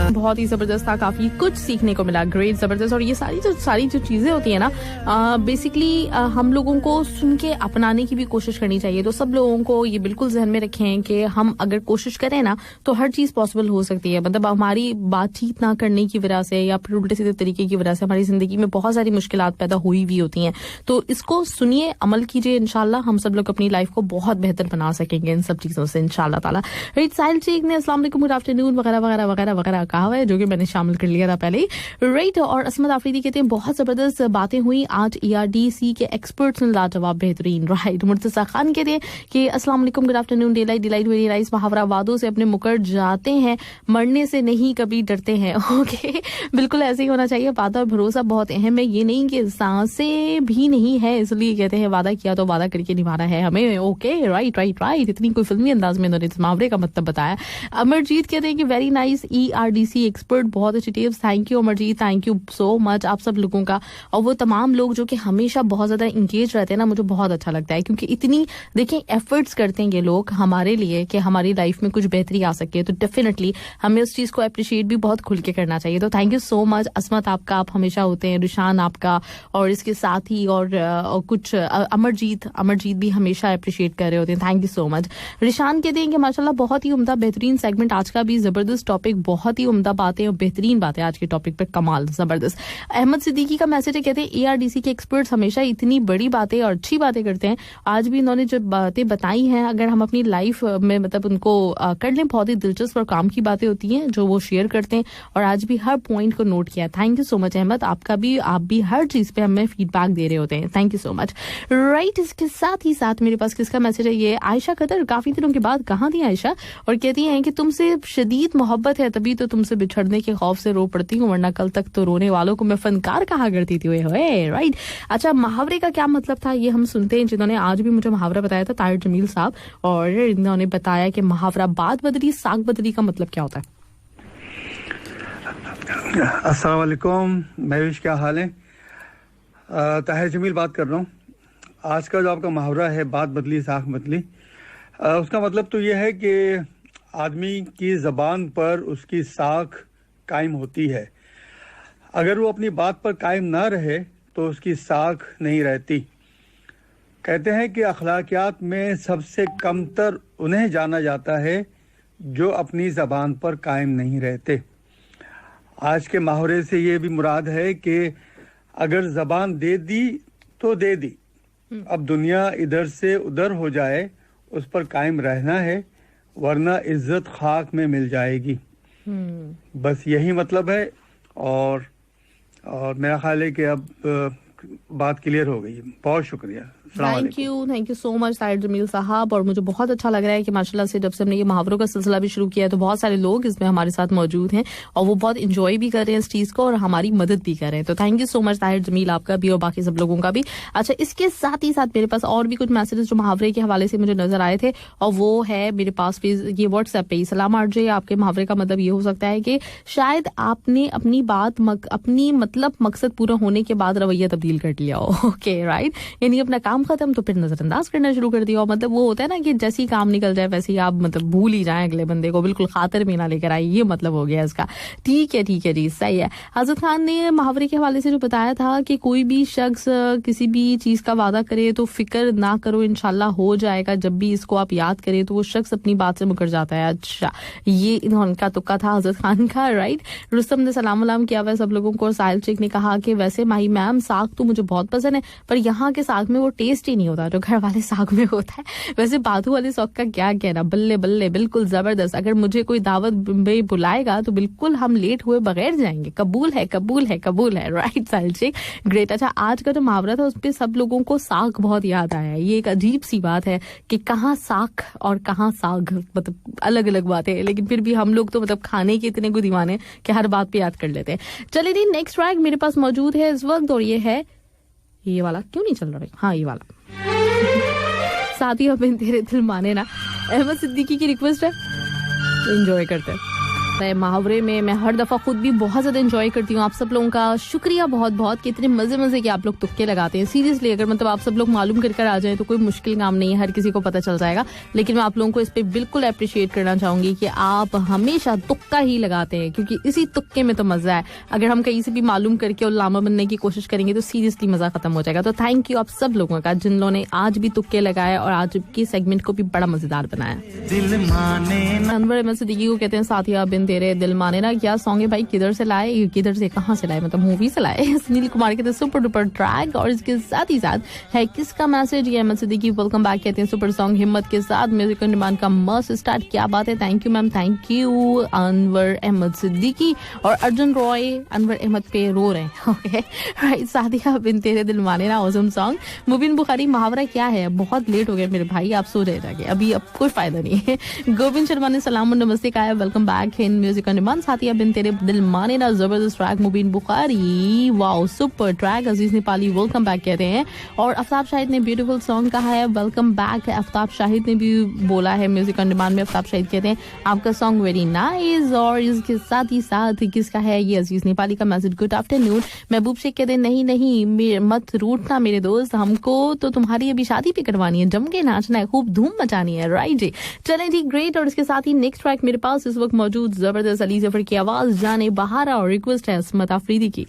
बहुत ही जबरदस्त था, काफी कुछ सीखने को मिला, ग्रेट, जबरदस्त। और ये सारी जो चीजें होती है ना, बेसिकली हम लोगों को सुन के अपनाने की भी कोशिश करनी चाहिए। तो सब लोगों को ये बिल्कुल जहन में रखें कि हम अगर कोशिश करें ना तो हर चीज पॉसिबल हो सकती है। मतलब हमारी बातचीत ना करने की वजह से या फिर उल्टे सीधे तरीके की वजह से हमारी जिंदगी में बहुत सारी मुश्किलात पैदा हुई भी होती हैं। तो इसको सुनिए, अमल कीजिए, इंशाल्लाह हम सब लोग अपनी लाइफ को बहुत बेहतर बना सकेंगे इन सब चीजों से, इंशाल्लाह ताला। राइट, साहिल शेख ने अस्सलाम वालेकुम, गुड आफ्टरनून वगैरह वगैरह वगैरह वगैरह कहा हुआ है, जो कि मैंने शामिल कर लिया था पहले ही। राइट, और असमत आफरीदी कहते हैं बहुत जबरदस्त बातें हुई आज, ERDC के एक्सपर्ट्स ने लाजवाब, बेहतरीन। राइट, मुर्तजा खान कहते हैं कि अस्सलाम वालेकुम, good afternoon, delight very nice, मुहावरा वादों से अपने मुकर जाते हैं, मरने से नहीं कभी डरते हैं। ओके, बिल्कुल ऐसे ही होना चाहिए। वादा और भरोसा बहुत अहम है, ये नहीं कि सांसें भी नहीं है इसलिए कहते हैं वादा किया तो वादा करके निभाना है हमें। ओके, राइट राइट राइट, इतनी कोई फिल्मी अंदाज में इन्होंने इस मुहावरे का मतलब बताया। अमरजीत कहते हैं कि वेरी नाइस, ERDC एक्सपर्ट, बहुत अच्छी tips, thank you Amarjeet, thank you so much आप सब लोगों का। और वो तमाम लोग जो कि हमेशा बहुत ज्यादा इंगेज रहते हैं ना, मुझे बहुत अच्छा लगता है, क्योंकि इतनी देखें एफर्ट्स करते हैं ये लोग हमारे लिए कि हमारी लाइफ में कुछ बेहतरी आ सके। तो डेफिनेटली हमें उस चीज को अप्रिशिएट भी बहुत खुल के करना चाहिए। तो थैंक यू सो मच असमत आपका, आप हमेशा होते हैं, रिशान आपका, और इसके साथ ही और कुछ अमरजीत भी हमेशा अप्रिशिएट कर रहे होते हैं, thank you so much. Rishan कहते हैं कि माशाल्लाह बहुत ही उम्दा बेहतरीन सेगमेंट आज का भी, जबरदस्त टॉपिक, बहुत ही उम्दा बातें और बेहतरीन बातें आज के टॉपिक पर, कमाल, जबरदस्त। अहमद सिद्दीकी का मैसेज है, कहते हैं ERDC के एक्सपर्ट्स हमेशा इतनी बड़ी बातें और अच्छी बातें करते हैं। आज भी इन्होंने जो बातें बताई हैं, अगर हम अपनी लाइफ में मतलब उनको कर लें, बहुत ही दिलचस्प और काम की बातें होती हैं जो वो शेयर करते हैं, और आज भी हर पॉइंट को नोट किया। Thank you so much Ahmad, आपका भी, आप भी हर चीज पे हमें फीडबैक दे रहे होते हैं, thank you so much. Right, इसके साथ ही साथ मेरे पास किसका मैसेज है, ये आयशा कदर, काफी दिनों के बाद, कहाँ थी आयशा, और कहती हैं कि तुमसे शदीद मोहब्बत है तभी तो तुमसे बिछड़ने के खौफ से रो पड़ती हूँ, वरना कल तक तो रोने वालों को मैं फनकार कहा करती थी। राइट, अच्छा, मुहावरे का क्या मतलब था ये हम सुनते हैं, जिन्होंने आज भी मुझे मुहावरा बताया था, ताहिर जमील साहब, और इन्होंने बताया कि मुहावरा बात बदली साग बदली का मतलब क्या होता है। अस्सलाम वालेकुम महविश, क्या हाल है? ताहिर जमील बात कर रहा हूँ। आज का जो आपका मुहावरा है बात बदली साख बदली, उसका मतलब तो ये है कि आदमी की ज़बान पर उसकी साख कायम होती है, अगर वो अपनी बात पर कायम ना रहे तो उसकी साख नहीं रहती। कहते हैं कि अखलाकियात में सबसे कमतर उन्हें जाना जाता है जो अपनी ज़बान पर कायम नहीं रहते। आज के मुहावरे से ये भी मुराद है कि अगर ज़बान दे दी तो दे दी, अब दुनिया इधर से उधर हो जाए उस पर कायम रहना है, वरना इज्जत खाक में मिल जाएगी। बस यही मतलब है, और मेरा ख्याल है कि अब बात क्लियर हो गई। बहुत शुक्रिया, thank you so much Tahir Jameel साहब। और मुझे बहुत अच्छा लग रहा है कि माशाल्लाह से जब से हमने ये मुहावरों का सिलसिला भी शुरू किया है तो बहुत सारे लोग इसमें हमारे साथ मौजूद हैं और वो बहुत इंजॉय भी कर रहे हैं इस चीज को और हमारी मदद भी कर रहे हैं। तो thank you so much Tahir Jameel, आपका भी और बाकी सब लोगों का भी। अच्छा, इसके साथ ही साथ मेरे पास और भी कुछ मैसेजेस जो मुहावरे के हवाले से मुझे नजर आए थे, और वो है मेरे पास ये व्हाट्सएप पे। सलाम आरजे, आपके मुहावरे का मतलब ये हो सकता है कि शायद आपने अपनी बात अपनी मतलब मकसद पूरा होने के बाद रवैया तब्दील कर लिया हो। ओके, राइट, यानी अपना काम खत्म तो फिर नजरअंदाज करना शुरू कर दिया। मतलब वो होता है ना कि जैसे ही काम निकल जाए वैसे ही आप मतलब भूल ही जाए अगले बंदे को, बिल्कुल खातिर में ना लेकर आए, ये मतलब हो गया इसका। ठीक है जी, सही है। हजरत खान ने मुहावरे के हवाले से जो बताया था कि कोई भी शख्स किसी भी चीज का वादा करे तो फिक्र ना करो, इंशाल्लाह हो जाएगा। जब भी इसको आप याद करें तो वो शख्स अपनी बात से मुकर जाता है। अच्छा, ये इनका तुक्का था हजरत खान का, राइट। रुस्तम ने सलाम वलाम किया हुआ सब लोगों को। साहिल शेख ने कहा कि वैसे माही मैम साग तो मुझे बहुत पसंद है, पर यहाँ के साग में वो टेस्ट ही नहीं होता जो घर वाले साग में होता है। वैसे बाधू वाले साग का क्या कहना, बल्ले बल्ले, बिल्कुल जबरदस्त। अगर मुझे कोई दावत में बुलाएगा तो बिल्कुल हम लेट हुए बगैर जाएंगे। कबूल है, कबूल है, कबूल है, राइट साहिल शेख, ग्रेट। अच्छा, आज का जो मुहावरा था उस पर सब लोगों को साग बहुत याद आया। ये एक अजीब सी बात है कि कहाँ साग और कहाँ साग, मतलब अलग अलग बातें हैं, लेकिन फिर भी हम लोग तो मतलब खाने के इतने को दीवाने कि हर बात पे याद कर लेते हैं। चलिए जी, नेक्स्ट ट्रैक मेरे पास मौजूद है इस वक्त और ये है, ये वाला क्यों नहीं चल रहा है, हाँ ये वाला। साथ ही अब तेरे दिल माने ना, अहमद सिद्दीकी की रिक्वेस्ट है, एंजॉय करते हैं। मुहावरे में मैं हर दफा खुद भी बहुत ज्यादा एंजॉय करती हूँ। आप सब लोगों का शुक्रिया बहुत बहुत कि इतने मजे के आप लोग तुक्के लगाते हैं। सीरियसली अगर मतलब आप सब लोग मालूम कर आ जाए तो कोई मुश्किल काम नहीं है, हर किसी को पता चल जाएगा। लेकिन मैं आप लोगों को इस पे बिल्कुल अप्रिशिएट करना चाहूंगी कि आप हमेशा तुक्का ही लगाते हैं, क्योंकि इसी तुक्के में तो मजा है। अगर हम कहीं से भी मालूम करके और लामा बनने की कोशिश करेंगे तो सीरियसली मजा खत्म हो जाएगा। तो थैंक यू आप सब लोगों का जिन लोगों ने आज भी तुक्के लगाए और आज की सेगमेंट को भी बड़ा मजेदार बनाया। अनवर अहमद सिद्दीकी को कहते हैं साथिया बिन तेरे दिल माने ना। क्या सॉन्ग है भाई, किधर से लाए, किधर से कहाँ से लाए, मतलब मूवी से लाए। सुनील कुमार कहते हैं सुपर डुपर ट्रैक, और इसके साथ ही साथ है किसका मैसेज, ये अहमद सिद्दीकी वेलकम बैक कहते हैं सुपर सॉन्ग हिम्मत के साथ म्यूजिक ऑन डिमांड का मस्त स्टार्ट। क्या बात है, thank you ma'am, thank you. Anwar Ahmad Siddiqui और अर्जुन रॉय अनवर अहमद पे रो रहे हैं। ओके राइट, साथिया बिन तेरे दिल माने ना ऑसम सॉन्ग। मुबीन बुखारी मुहावरा क्या है, बहुत लेट हो गया मेरे भाई, आप सो रहे जाके, अभी अब कोई फायदा नहीं है। गोविंद शर्मा ने सलाम और नमस्ते कहा है, welcome back in music on demand. साथिया बिन तेरे दिल माने ना जबरदस्त track Mubeen Bukhari, wow super track. Aziz Nepali welcome back कहते हैं। और आफ्ताब शाहिद ने ब्यूटीफुल सॉन्ग कहा है, वेलकम बैक। आफ्ताब शाहिद ने भी बोला है म्यूजिक ऑन डिमांड में, आफ्ताब शाहिद कहते हैं आपका सॉन्ग वेरी नाइस। और इसके साथ ही साथ किसका है ये, अजीज नेपाली का मैसेज, गुड आफ्टरनून। महबूब शेख कहते हैं नहीं नहीं मत रूठना मेरे दोस्त, हमको तो तुम्हारी अभी शादी पे करवानी है, जम के नाचना है, खूब धूम मचानी है। राइट जी, चलें जी, ग्रेट। और इसके साथ ही नेक्स्ट ट्रैक मेरे पास इस वक्त मौजूद जबरदस्त अली जफर की आवाज जाने बहारा और रिक्वेस्ट है अस्मत आफरीदी की।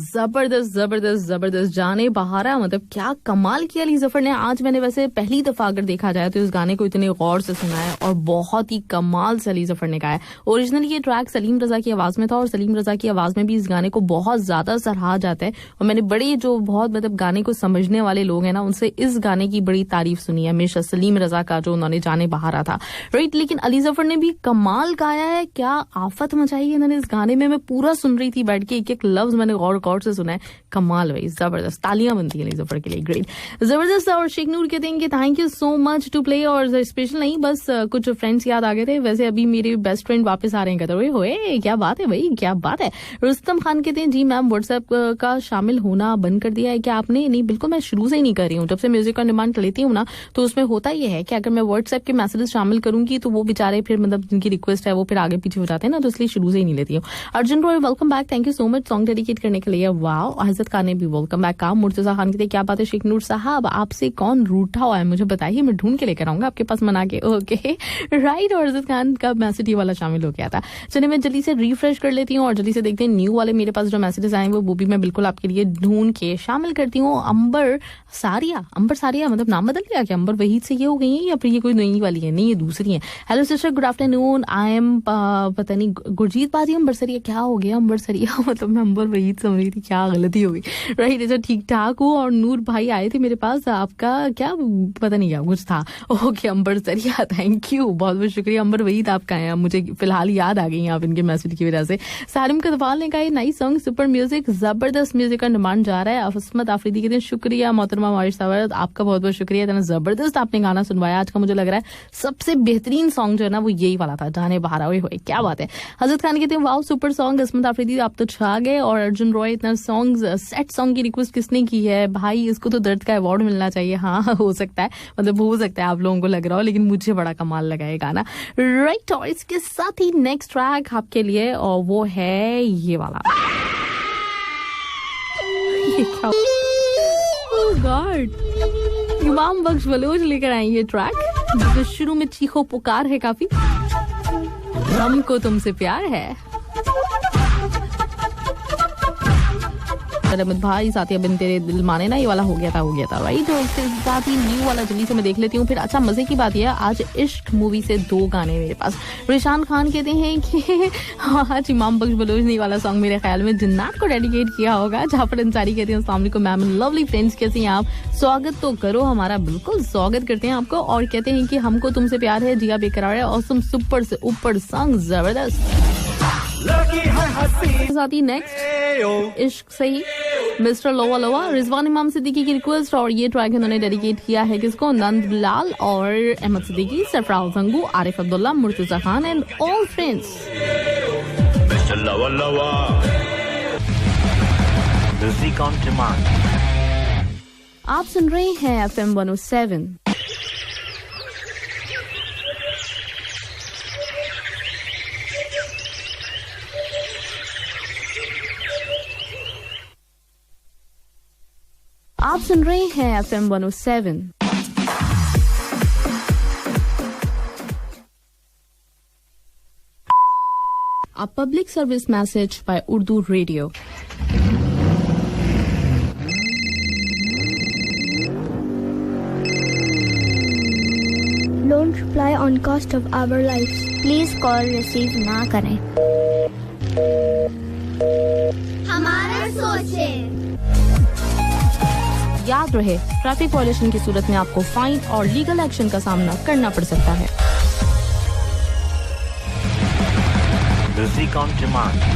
जबरदस्त जबरदस्त जबरदस्त जाने बहारा, मतलब क्या कमाल किया अली जफर ने। आज मैंने वैसे पहली दफा अगर देखा जाए तो इस गाने को इतने गौर से सुना है और बहुत ही कमाल से अली जफर ने गाया है। ओरिजिनली ये ट्रैक सलीम रजा की आवाज में था और सलीम रजा की आवाज में भी इस गाने को बहुत ज्यादा सराहा जाता है। और मैंने बड़े जो बहुत मतलब गाने को समझने वाले लोग हैं ना, उनसे इस गाने की बड़ी तारीफ सुनी है हमेशा, सलीम रजा का जो उन्होंने जाने बहारा था। राइट, लेकिन अली जफर ने भी कमाल गाया है, क्या आफत मचाई है इन्होंने इस गाने में। मैं पूरा सुन रही थी बैठ के, एक एक लफ्ज मैंने गौर से सुना है, कमाल भाई, जबरदस्त, तालियां बनती है अली जफर के लिए, ग्रेट जबरदस्त। और शेख नूर कहते हैं कि thank you so much to play, और स्पेशल नहीं बस कुछ फ्रेंड्स याद आ गए थे। वैसे अभी मेरे बेस्ट फ्रेंड वापस आ रहे हैं, कहते हुए क्या बात है भाई, क्या बात है। रुस्तम खान कहते हैं जी मैम व्हाट्सएप का शामिल होना बंद कर दिया है क्या आपने। नहीं बिल्कुल, मैं शुरू से ही नहीं कर रही हूँ, जब से म्यूजिक ऑन डिमांड लेती हूँ ना तो उसमें होता यह है कि अगर मैं व्हाट्सएप के मैसेजेस शामिल करूंगी तो वो बेचारे फिर मतलब जिनकी रिक्वेस्ट है वो फिर आगे पीछे हो जाते हैं ना, तो इसलिए शुरू से ही नहीं लेती हूँ। Arjun Roy welcome back, thank you so much song dedicate करने के लिए। वाओ, हजरत खान ने भी वेलकम बैक कहा। मुर्तजा खान कहते क्या बात है शेख नूर साहब, आपसे कौन रूठा हुआ है मुझे बताइए, मैं ढूंढ के लेकर आऊंगा आपके पास मना के। ओके राइट, और हजरत खान का मैसेज वाला शामिल हो गया था। चलिए मैं जल्दी से रिफ्रेश कर लेती हूँ और जल्दी से देखते हैं न्यू वाले मेरे पास जो मैसेजेस आए वो भी मैं बिल्कुल आपके लिए ढूंढ के शामिल करती हूँ। अंबर सारिया मतलब नाम बदल गया क्या, अंबर वहीद से ये हो गई है या फिर ये कोई नई वाली है, नहीं ये दूसरी है। Hello sister, good afternoon, I am पता नहीं गुरजीत बाजी अंबर सरिया, क्या हो गया अंबर सरिया, मतलब मैं अंबर वहीद समझ रही थी, क्या गलती हो गई। राइट, अच्छा ठीक ठाक हूँ। और नूर भाई आए थे मेरे पास, आपका क्या पता नहीं क्या कुछ था। ओके अंबर सरिया, थैंक यू, बहुत बहुत शुक्रिया। अंबर वहीद आपका है, मुझे फिलहाल याद आ गई आप इनके मैसेज की वजह से। सारिम कदवाल ने कहा नाइस सॉन्ग, सुपर म्यूजिक, जबरदस्त म्यूजिक का डिमांड जा रहा है। अस्मत आफरीदी के दिन शुक्रिया मोहतरमा वारिस सावर, आपका बहुत बहुत शुक्रिया, इतना जबरदस्त आपने गाना सुनवाया। आज का मुझे लग रहा है सबसे बेहतरीन सॉन्ग जो है ना वो यही वाला था, जाने बहारा हुए, क्या बात है। हजरत खान कहते हैं वाओ सुपर सॉन्ग, अस्मत आफरीदी आप तो छा गए। और अर्जुन रॉय, इतना सॉन्ग सेट सॉन्ग की रिक्वेस्ट किसने की है भाई, इसको तो दर्द का अवार्ड मिलना चाहिए। हाँ हो सकता है, मतलब हो सकता है आप लोगों को लग रहा हो, लेकिन मुझे बड़ा कमाल लगा ये गाना। राइट, और इसके साथ ही नेक्स्ट ट्रैक आपके लिए और वो है ये वाला। ये क्या, ओह गॉड, इमाम बख्श बलोच लेकर आए ये ट्रैक, जो शुरू में चीखो पुकार है काफी, हमको तुमसे प्यार है। अहमद भाई साथिया बिन तेरे दिल माने ना, ये वाला हो गया था राइट। और उसके साथ ही न्यू वाला जल्दी से मैं देख लेती हूँ फिर। अच्छा मजे की बात यह है आज इश्क मूवी से 2 गाने मेरे पास। रिशान खान कहते हैं कि आज इमाम बख्श बलोच ने वाला सॉन्ग मेरे ख्याल में जिन्नात को डेडिकेट किया होगा। जाफर अंसारी कहते हैं अस्सलाम वालेकुम मैम, लवली फ्रेंड्स, कैसे हैं आप, स्वागत तो करो हमारा। बिल्कुल स्वागत करते हैं आपको। और कहते हैं कि हमको तुमसे प्यार है, जिया बेकरार है, ऑसम सुपर से ऊपर सॉन्ग, जबरदस्त। साथ ही नेक्स्ट इश्क सही मिस्टर लोवा लोवा, रिजवान इमाम सिद्दीकी की रिक्वेस्ट, और ये ट्रैक इन्होंने डेडिकेट किया है किसको, नंद लाल और Ahmed Siddiqui, Sarfaraz Jangu, Arif Abdullah, Murtaza Khan and all friends. Mister लोवा लोवा, म्यूजिक ऑन डिमांड। आप सुन रहे हैं FM 107 आप सुन रहे हैं FM 107। A public service message by Urdu Radio. Don't reply on cost of our lives. Please call receive ना करें। हमारा सोचे। याद रहे, ट्रैफिक वायलेशन की सूरत में आपको फाइन और लीगल एक्शन का सामना करना पड़ सकता है। Music on demand.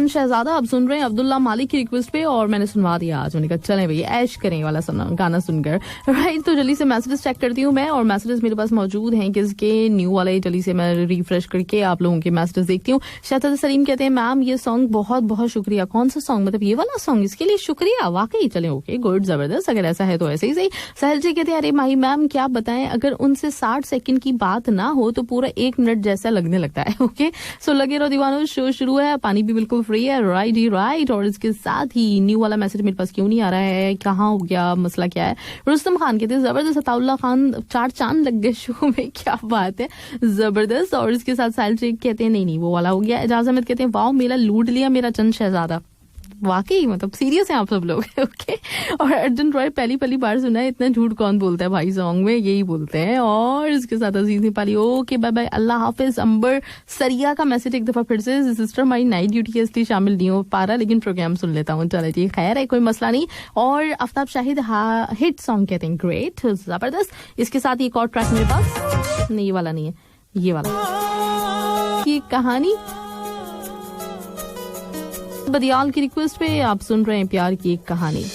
शहजादा आप सुन रहे हैं अब्दुल्ला मालिक की रिक्वेस्ट पे और मैंने सुनवा दिया आज। मैंने कहा चलें भैया ऐश करें वाला गाना सुनकर। राइट, तो जल्दी से मैसेजेस चेक करती हूँ मैं, और मैसेजेस मेरे पास मौजूद हैं किसके न्यू वाले। जल्दी से मैं रिफ्रेश करके आप लोगों के मैसेजेस देखती हूँ। शहजादा सलीम कहते हैं मैम ये सॉन्ग बहुत बहुत शुक्रिया। कौन सा सॉन्ग, मतलब ये वाला सॉन्ग, इसके लिए शुक्रिया। वाकई चले, ओके गुड, जबरदस्त। अगर ऐसा है तो ऐसे ही सही। सहल जी कहते हैं अरे माही मैम क्या बताएं, अगर उनसे 60 सेकंड की बात ना हो तो पूरा 1 मिनट जैसा लगने लगता है। ओके सो लगे रहो दीवानो, शो शुरू है, पानी भी बिल्कुल फ्री है। राइट ही राइट। और इसके साथ ही न्यू वाला मैसेज मेरे पास क्यों नहीं आ रहा है, कहाँ हो गया, मसला क्या है। रुस्तम खान कहते हैं जबरदस्त, अताउल्ला खान 4 चांद लग गए शो में, क्या बात है, जबरदस्त। और इसके साथ साहिल शेख कहते हैं नहीं वो वाला हो गया। एजाज अहमद कहते हैं वाओ मेला लूट लिया मेरा चंद शहजादा। वाकई मतलब सीरियस हैं आप सब लोग। ओके। और अर्जुन रॉय पहली बार सुना है, इतना झूठ कौन बोलता है भाई, सॉन्ग में यही बोलते हैं। और इसके साथ अजीज नेपाली ओके बाय बाय, अल्लाह हाफिज। अंबर सरिया का मैसेज एक दफा फिर से, सिस्टर हमारी नाइट ड्यूटी है इसलिए शामिल नहीं हो पा रहा, लेकिन प्रोग्राम सुन लेता हूँ। चलो जी खैर है, कोई मसला नहीं। और आफ्ताब शाहिद हिट सॉन्ग कहते हैं, ग्रेट, जबरदस्त। इसके साथ एक और ट्रैक मेरे पास, नहीं ये वाला नहीं है, ये वाला, ये कहानी बदियाल की रिक्वेस्ट पे आप सुन रहे हैं प्यार की एक कहानी।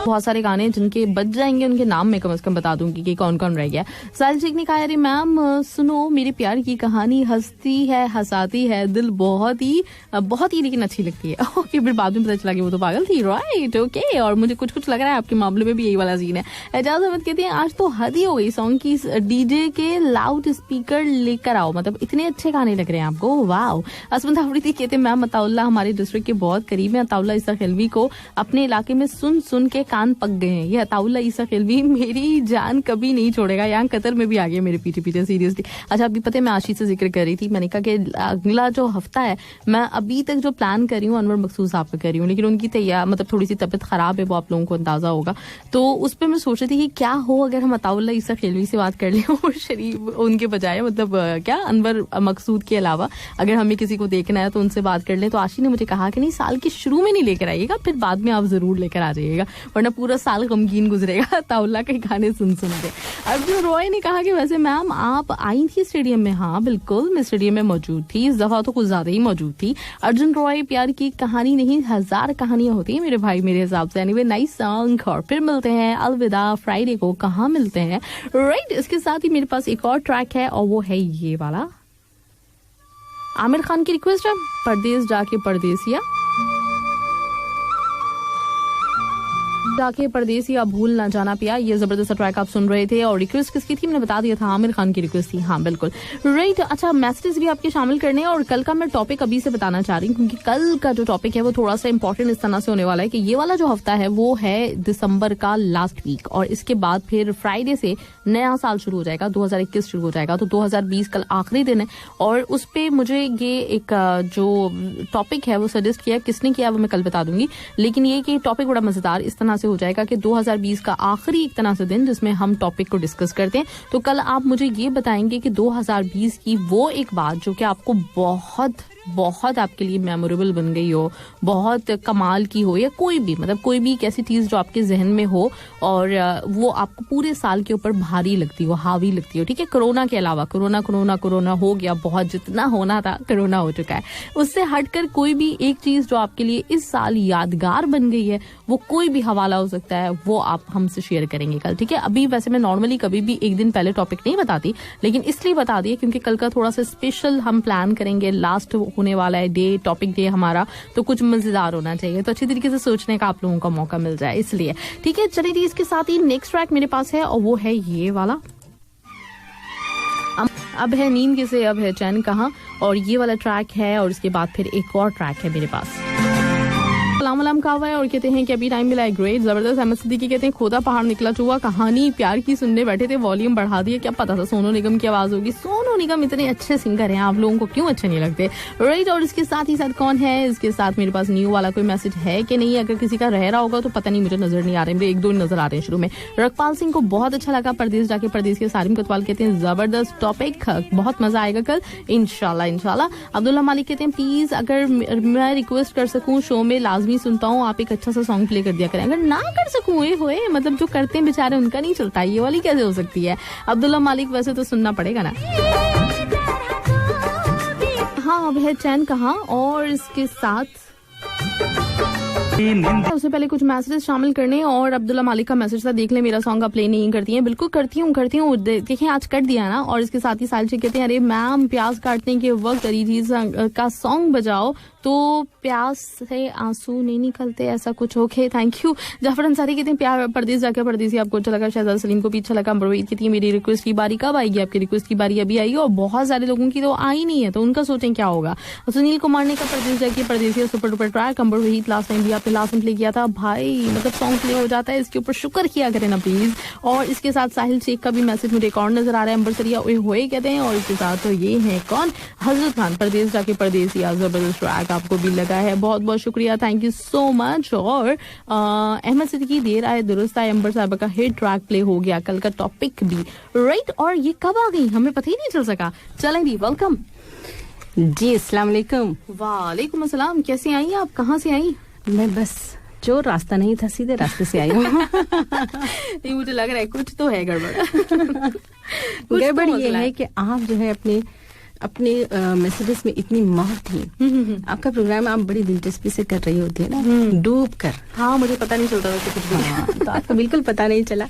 बहुत सारे गाने जिनके बच जाएंगे उनके नाम में कम से कम बता दूंगी कि कौन कौन रह गया। साहिल शेख ने कहा अरे मैम सुनो मेरे प्यार की कहानी, हंसती है हंसाती है दिल बहुत ही लेकिन अच्छी लगती है। ओके फिर बाद में पता चला कि वो तो पागल थी। Right okay. और मुझे कुछ लग रहा है आपके मामले में भी यही वाला सीन है। एजाज अहमद कहते हैं आज तो हद ही हो गई सॉन्ग की, डीजे के लाउड स्पीकर लेकर आओ, मतलब इतने अच्छे गाने लग रहे हैं आपको, वाओ। असमत अफरीदी कहते हैं मैम अताउल्ला हमारे डिस्ट्रिक्ट के बहुत करीब है, अताउल्ला ईसा खिलवी को अपने इलाके में सुन के कान पक गए हैं। ये अताउल्ला ईसा खिलवी मेरी जान कभी नहीं छोड़ेगा। यहाँ कतर में भी आ गया मेरे पीछे सीरियसली। अच्छा अभी पता है मैं आशीष से जिक्र कर रही थी, मैंने कहा कि अगला जो हफ्ता है मैं अभी तक जो प्लान कर रही हूँ अनवर मकसूद साहब का कर रही हूँ, लेकिन उनकी तैयार मतलब थोड़ी सी तबीयत खराब है, वो आप लोगों को अंदाजा होगा। तो उस पर मैं सोच रही थी कि क्या हो अगर हम अताउल्ला ईसा खिलवी से बात कर लें और शरीफ उनके बजाय, मतलब क्या अनवर मकसूद के अलावा अगर हमें किसी को देखना है तो उनसे बात कर लें। तो आशी ने मुझे कहा कि नहीं साल के शुरू में नहीं लेकर आइएगा, फिर बाद में आप जरूर लेकर आ जाइएगा, वरना पूरा साल गमगीन गुजरेगा ताउल्ला के गाने सुन के। अर्जुन रॉय ने कहा कि वैसे मैम आप आई थी स्टेडियम में। हाँ बिल्कुल मैं स्टेडियम में मौजूद थी, इस दफा तो कुछ ज्यादा ही मौजूद थी। अर्जुन रॉय प्यार की कहानी नहीं 1000 कहानियां होती है मेरे भाई मेरे हिसाब से। Anyway nice song. और फिर मिलते हैं अलविदा फ्राइडे को, कहाँ मिलते हैं। राइट इसके साथ ही मेरे पास एक और ट्रैक है और वो है ये वाला, आमिर खान की रिक्वेस्ट है, परदेस जाके परदेसिया, जाके परदेसिया भूल ना जाना पिया। ये जबरदस्त ट्रैक आप सुन रहे थे। और रिक्वेस्ट किसकी थी मैंने बता दिया था, आमिर खान की रिक्वेस्ट थी। हाँ बिल्कुल राइट। अच्छा मैसेजेस भी आपके शामिल करने हैं और कल का मैं टॉपिक अभी से बताना चाह रही हूँ, क्योंकि कल का जो टॉपिक है वो थोड़ा सा इंपॉर्टेंट इस तरह से होने वाला है कि ये वाला जो हफ्ता है वो है दिसंबर का लास्ट वीक, और इसके बाद फिर फ्राइडे से नया साल शुरू हो जाएगा, 2021 शुरू हो जाएगा। तो 2020 कल आखिरी दिन है और उस पर मुझे ये एक जो टॉपिक है वो सजेस्ट किया, किसने किया वो मैं कल बता दूंगी, लेकिन ये कि टॉपिक बड़ा मजेदार इस तरह हो जाएगा कि 2020 का आखिरी एक तरह से दिन जिसमें हम टॉपिक को डिस्कस करते हैं। तो कल आप मुझे ये बताएंगे कि 2020 की वो एक बात जो कि आपको बहुत आपके लिए मेमोरेबल बन गई हो, बहुत कमाल की हो, या कोई भी मतलब कोई भी एक ऐसी चीज जो आपके जहन में हो और वो आपको पूरे साल के ऊपर भारी लगती हो, हावी लगती हो। ठीक है, कोरोना के अलावा, कोरोना हो गया, बहुत जितना होना था कोरोना हो चुका है, उससे हटकर कोई भी एक चीज जो आपके लिए इस साल यादगार बन गई है, वो कोई भी हवाला हो सकता है, वो आप हमसे शेयर करेंगे कल। ठीक है, अभी वैसे मैं नॉर्मली कभी भी एक दिन पहले टॉपिक नहीं बताती, लेकिन इसलिए बता दिए क्योंकि कल का थोड़ा सा स्पेशल हम प्लान करेंगे, लास्ट होने वाला है डे, टॉपिक डे हमारा, तो कुछ मजेदार होना चाहिए, तो अच्छी तरीके से सोचने का आप लोगों का मौका मिल जाए इसलिए। ठीक है, चलिए इसके साथ ही नेक्स्ट ट्रैक मेरे पास है और वो है ये वाला, अब है नींद किसे अब है चैन कहाँ, और ये वाला ट्रैक है और इसके बाद फिर एक और ट्रैक है मेरे पास। सलाम अलैम कहा हुआ है और कहते हैं कि अभी टाइम मिला है ग्रेट जबरदस्त। अहमद सिद्दीकी कहते हैं खोदा पहाड़ निकला चुआ, कहानी प्यार की सुनने बैठे थे, वॉल्यूम बढ़ा दिया, क्या पता था सोनू निगम की आवाज होगी। सोनू निगम इतने अच्छे सिंगर हैं, आप लोगों को क्यों अच्छे नहीं लगते, राइट। और इसके साथ ही साथ कौन है, इसके साथ मेरे पास न्यू वाला कोई मैसेज है कि नहीं, अगर किसी का रह रहा होगा तो पता नहीं, मुझे नजर नहीं आ रहे, मेरे एक दो नजर आ रहे हैं शुरू में। रखपाल सिंह को बहुत अच्छा लगा, परदेश जाके परदेश के सारिम कोतवाल कहते हैं जबरदस्त टॉपिक, बहुत मजा आएगा कल इंशाल्लाह। अब्दुल्ला मालिक कहते हैं प्लीज अगर मैं रिक्वेस्ट कर सकूं शो में लाजमी सुनता हूं, आप एक अच्छा सा सॉन्ग प्ले कर दिया करें। अगर ना कर सकूं होए मतलब जो करते हैं बेचारे उनका नहीं चलता, ये वाली कैसे हो सकती है अब्दुल्ला मालिक, वैसे तो सुनना पड़ेगा ना। हाँ अब है चैन कहाँ, और इसके साथ सबसे पहले कुछ मैसेजेस शामिल करने, और अब्दुल्ला मालिक का मैसेज था देख ले मेरा सॉन्ग आप प्ले नहीं करती हैं। बिल्कुल करती हूँ देखिए आज कर दिया ना। और इसके साथ ही साहिल जी कहते हैं अरे मैम प्याज काटने के वक्त अरिजीत का सॉन्ग बजाओ तो प्याज से आंसू नहीं निकलते, ऐसा कुछ। Okay thank you. Jafar Ansari कहते हैं प्यार परदेश जाके परदेसी आपको अच्छा लगा, शहजाद सलीम को भी अच्छा लगा। अमरवीर कहती है मेरी रिक्वेस्ट की बारी कब आएगी, आपकी रिक्वेस्ट की बारी अभी आई और बहुत सारे लोगों की तो आई नहीं है, तो उनका सोचें क्या होगा। सुनील कुमार ने कहा परदेश जाके परदेसी सुपर डुपर ट्रैक। अंबर वहीद लास्ट टाइम भी आपने लास्ट टाइम प्ले किया था भाई, मतलब सॉन्ग प्ले हो जाता है, इसके ऊपर शुक्र किया करें ना प्लीज। और इसके साथ साहिल शेख का भी मैसेज मुझे एक और नजर आ रहा है, अंबर सरिया होए कहते हैं। और इसके साथ तो ये है कौन, हजरत खान परदेश जाके परदेसी जबरदस्त ट्रैक आपको भी लगा है, बहुत बहुत शुक्रिया, थैंक यू सो मच। और अहमद सिद्दीकी देर आए दुरुस्त आए, अंबर साहब का हिट ट्रैक प्ले हो गया, कल का टॉपिक भी राइट। और ये कब आ गई हमें पता ही नहीं चल सका। चलें जी वेलकम जी, अस्सलाम वालेकुम। वालेकुम अस्सलाम, कैसी आई आप, कहाँ से आई? मैं बस जो रास्ता नहीं था सीधे रास्ते से आई हूँ। नहीं मुझे लग रहा है कुछ तो है गड़बड़। गड़बड़ ये है कि आप जो है अपने मैसेजेस में इतनी मार थी, आपका प्रोग्राम आप बड़ी दिलचस्पी से कर रही होती है ना, डूब कर। हाँ मुझे पता नहीं चलता था कुछ भी। तो आपको बिल्कुल पता नहीं चला,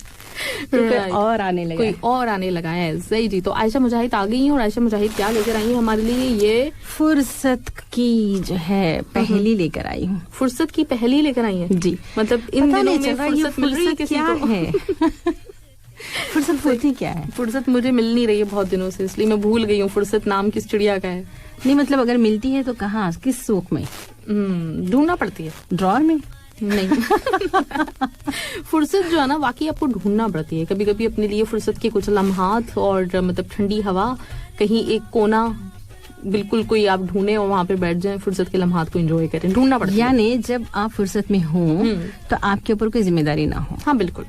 कोई और आने लगा, कोई और आने लगा है। सही जी। तो आयशा मुजाहिद आ गई है, और आयशा मुजाहिद क्या लेकर आई है हमारे लिए, ये फुर्सत की जो है पहेली लेकर आई हूँ। फुर्सत की पहेली लेकर आई है जी, मतलब इन दिनों में फुर्सत मिल रही है किसी को? है फुर्सत होती क्या है? फुर्सत मुझे मिल नहीं रही है बहुत दिनों से, इसलिए मैं भूल गई हूँ फुर्सत नाम किस चिड़िया का है। नहीं मतलब अगर मिलती है तो कहाँ, किस सूख में ढूंढना पड़ती है, ड्रॉर में नहीं। फुर्सत जो है ना वाकई आपको ढूंढना पड़ती है। कभी कभी अपने लिए फुर्सत के कुछ लम्हात और मतलब ठंडी हवा, कहीं एक कोना बिल्कुल कोई आप ढूंढे और वहाँ पे बैठ जाएं, फुर्सत के लम्हात को एंजॉय करें, ढूंढना पड़ता है। यानी जब आप फुर्सत में हो तो आपके ऊपर कोई जिम्मेदारी ना हो। हाँ बिल्कुल,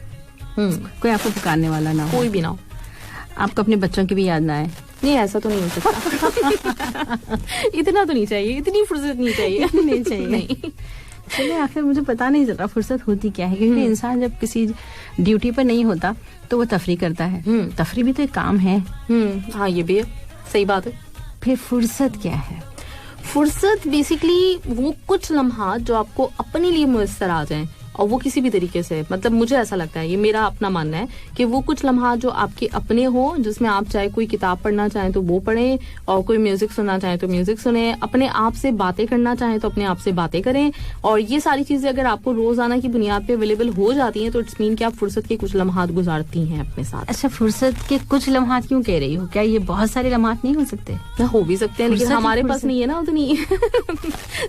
कोई आपको पुकारने वाला ना हो, कोई भी ना हो, आपको अपने बच्चों की भी याद ना आए। नहीं ऐसा तो नहीं हो सकता। इतना तो नहीं चाहिए, इतनी फुर्सत नहीं चाहिए। नहीं चाहिए नहीं। चलिए आखिर मुझे पता नहीं चल रहा फुर्सत होती क्या है, क्योंकि इंसान जब किसी ड्यूटी पर नहीं होता तो वो तफरी करता है। तफरी भी तो एक काम है। हाँ ये भी है, सही बात है। फिर फुर्सत क्या है? फुर्सत बेसिकली वो कुछ लम्हात जो आपको अपने लिए मुयस्सर आ जाएं, और वो किसी भी तरीके से, मतलब मुझे ऐसा लगता है, ये मेरा अपना मानना है कि वो कुछ लम्हात जो आपके अपने हो, जिसमें आप चाहे कोई किताब पढ़ना चाहें तो वो पढ़ें, और कोई म्यूजिक सुनना चाहें तो म्यूजिक सुने, अपने आप से बातें करना चाहें तो अपने आप से बातें करें। और ये सारी चीजें अगर आपको रोजाना की बुनियाद पे अवेलेबल हो जाती हैं तो इट्स मीन कि आप फुर्सत के कुछ लम्हात गुजारती हैं अपने साथ। अच्छा, फुर्सत के कुछ लम्हात क्यों कह रही हो? क्या ये बहुत सारे लम्हात नहीं हो सकते? हो भी सकते हैं, लेकिन हमारे पास नहीं है ना उतनी।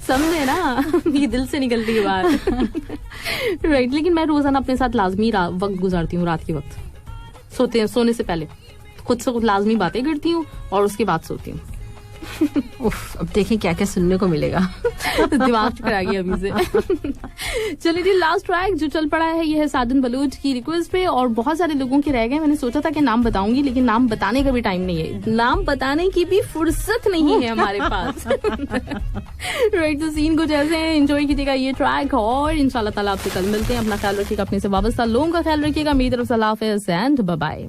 समझे ना, ये दिल से निकलती है बात। राइट लेकिन मैं रोजाना अपने साथ लाजमी वक्त गुजारती हूँ, रात के वक्त सोने से पहले खुद से कुछ लाजमी बातें करती हूँ और उसके बाद सोती हूँ। उफ, अब देखें क्या क्या सुनने को मिलेगा। दिमाग चकरा गया अभी से। चलिए जी, लास्ट ट्रैक जो चल पड़ा है ये है साजन बलूच की रिक्वेस्ट पे, और बहुत सारे लोगों के रह गए। मैंने सोचा था कि नाम बताऊंगी, लेकिन नाम बताने का भी टाइम नहीं है, नाम बताने की भी फुर्सत नहीं है हमारे पास। राइट, तो सीन कुछ ऐसे हैं, एंजॉय कीजिएगा ये ट्रैक, और इंशाल्लाह ताला आपसे कल मिलते हैं। अपना ख्याल रखिएगा, अपने से वाबस्ता लोगों का ख्याल रखिएगा। मेरी तरफ से अल्लाह हाफिज़ एंड बाय बाय।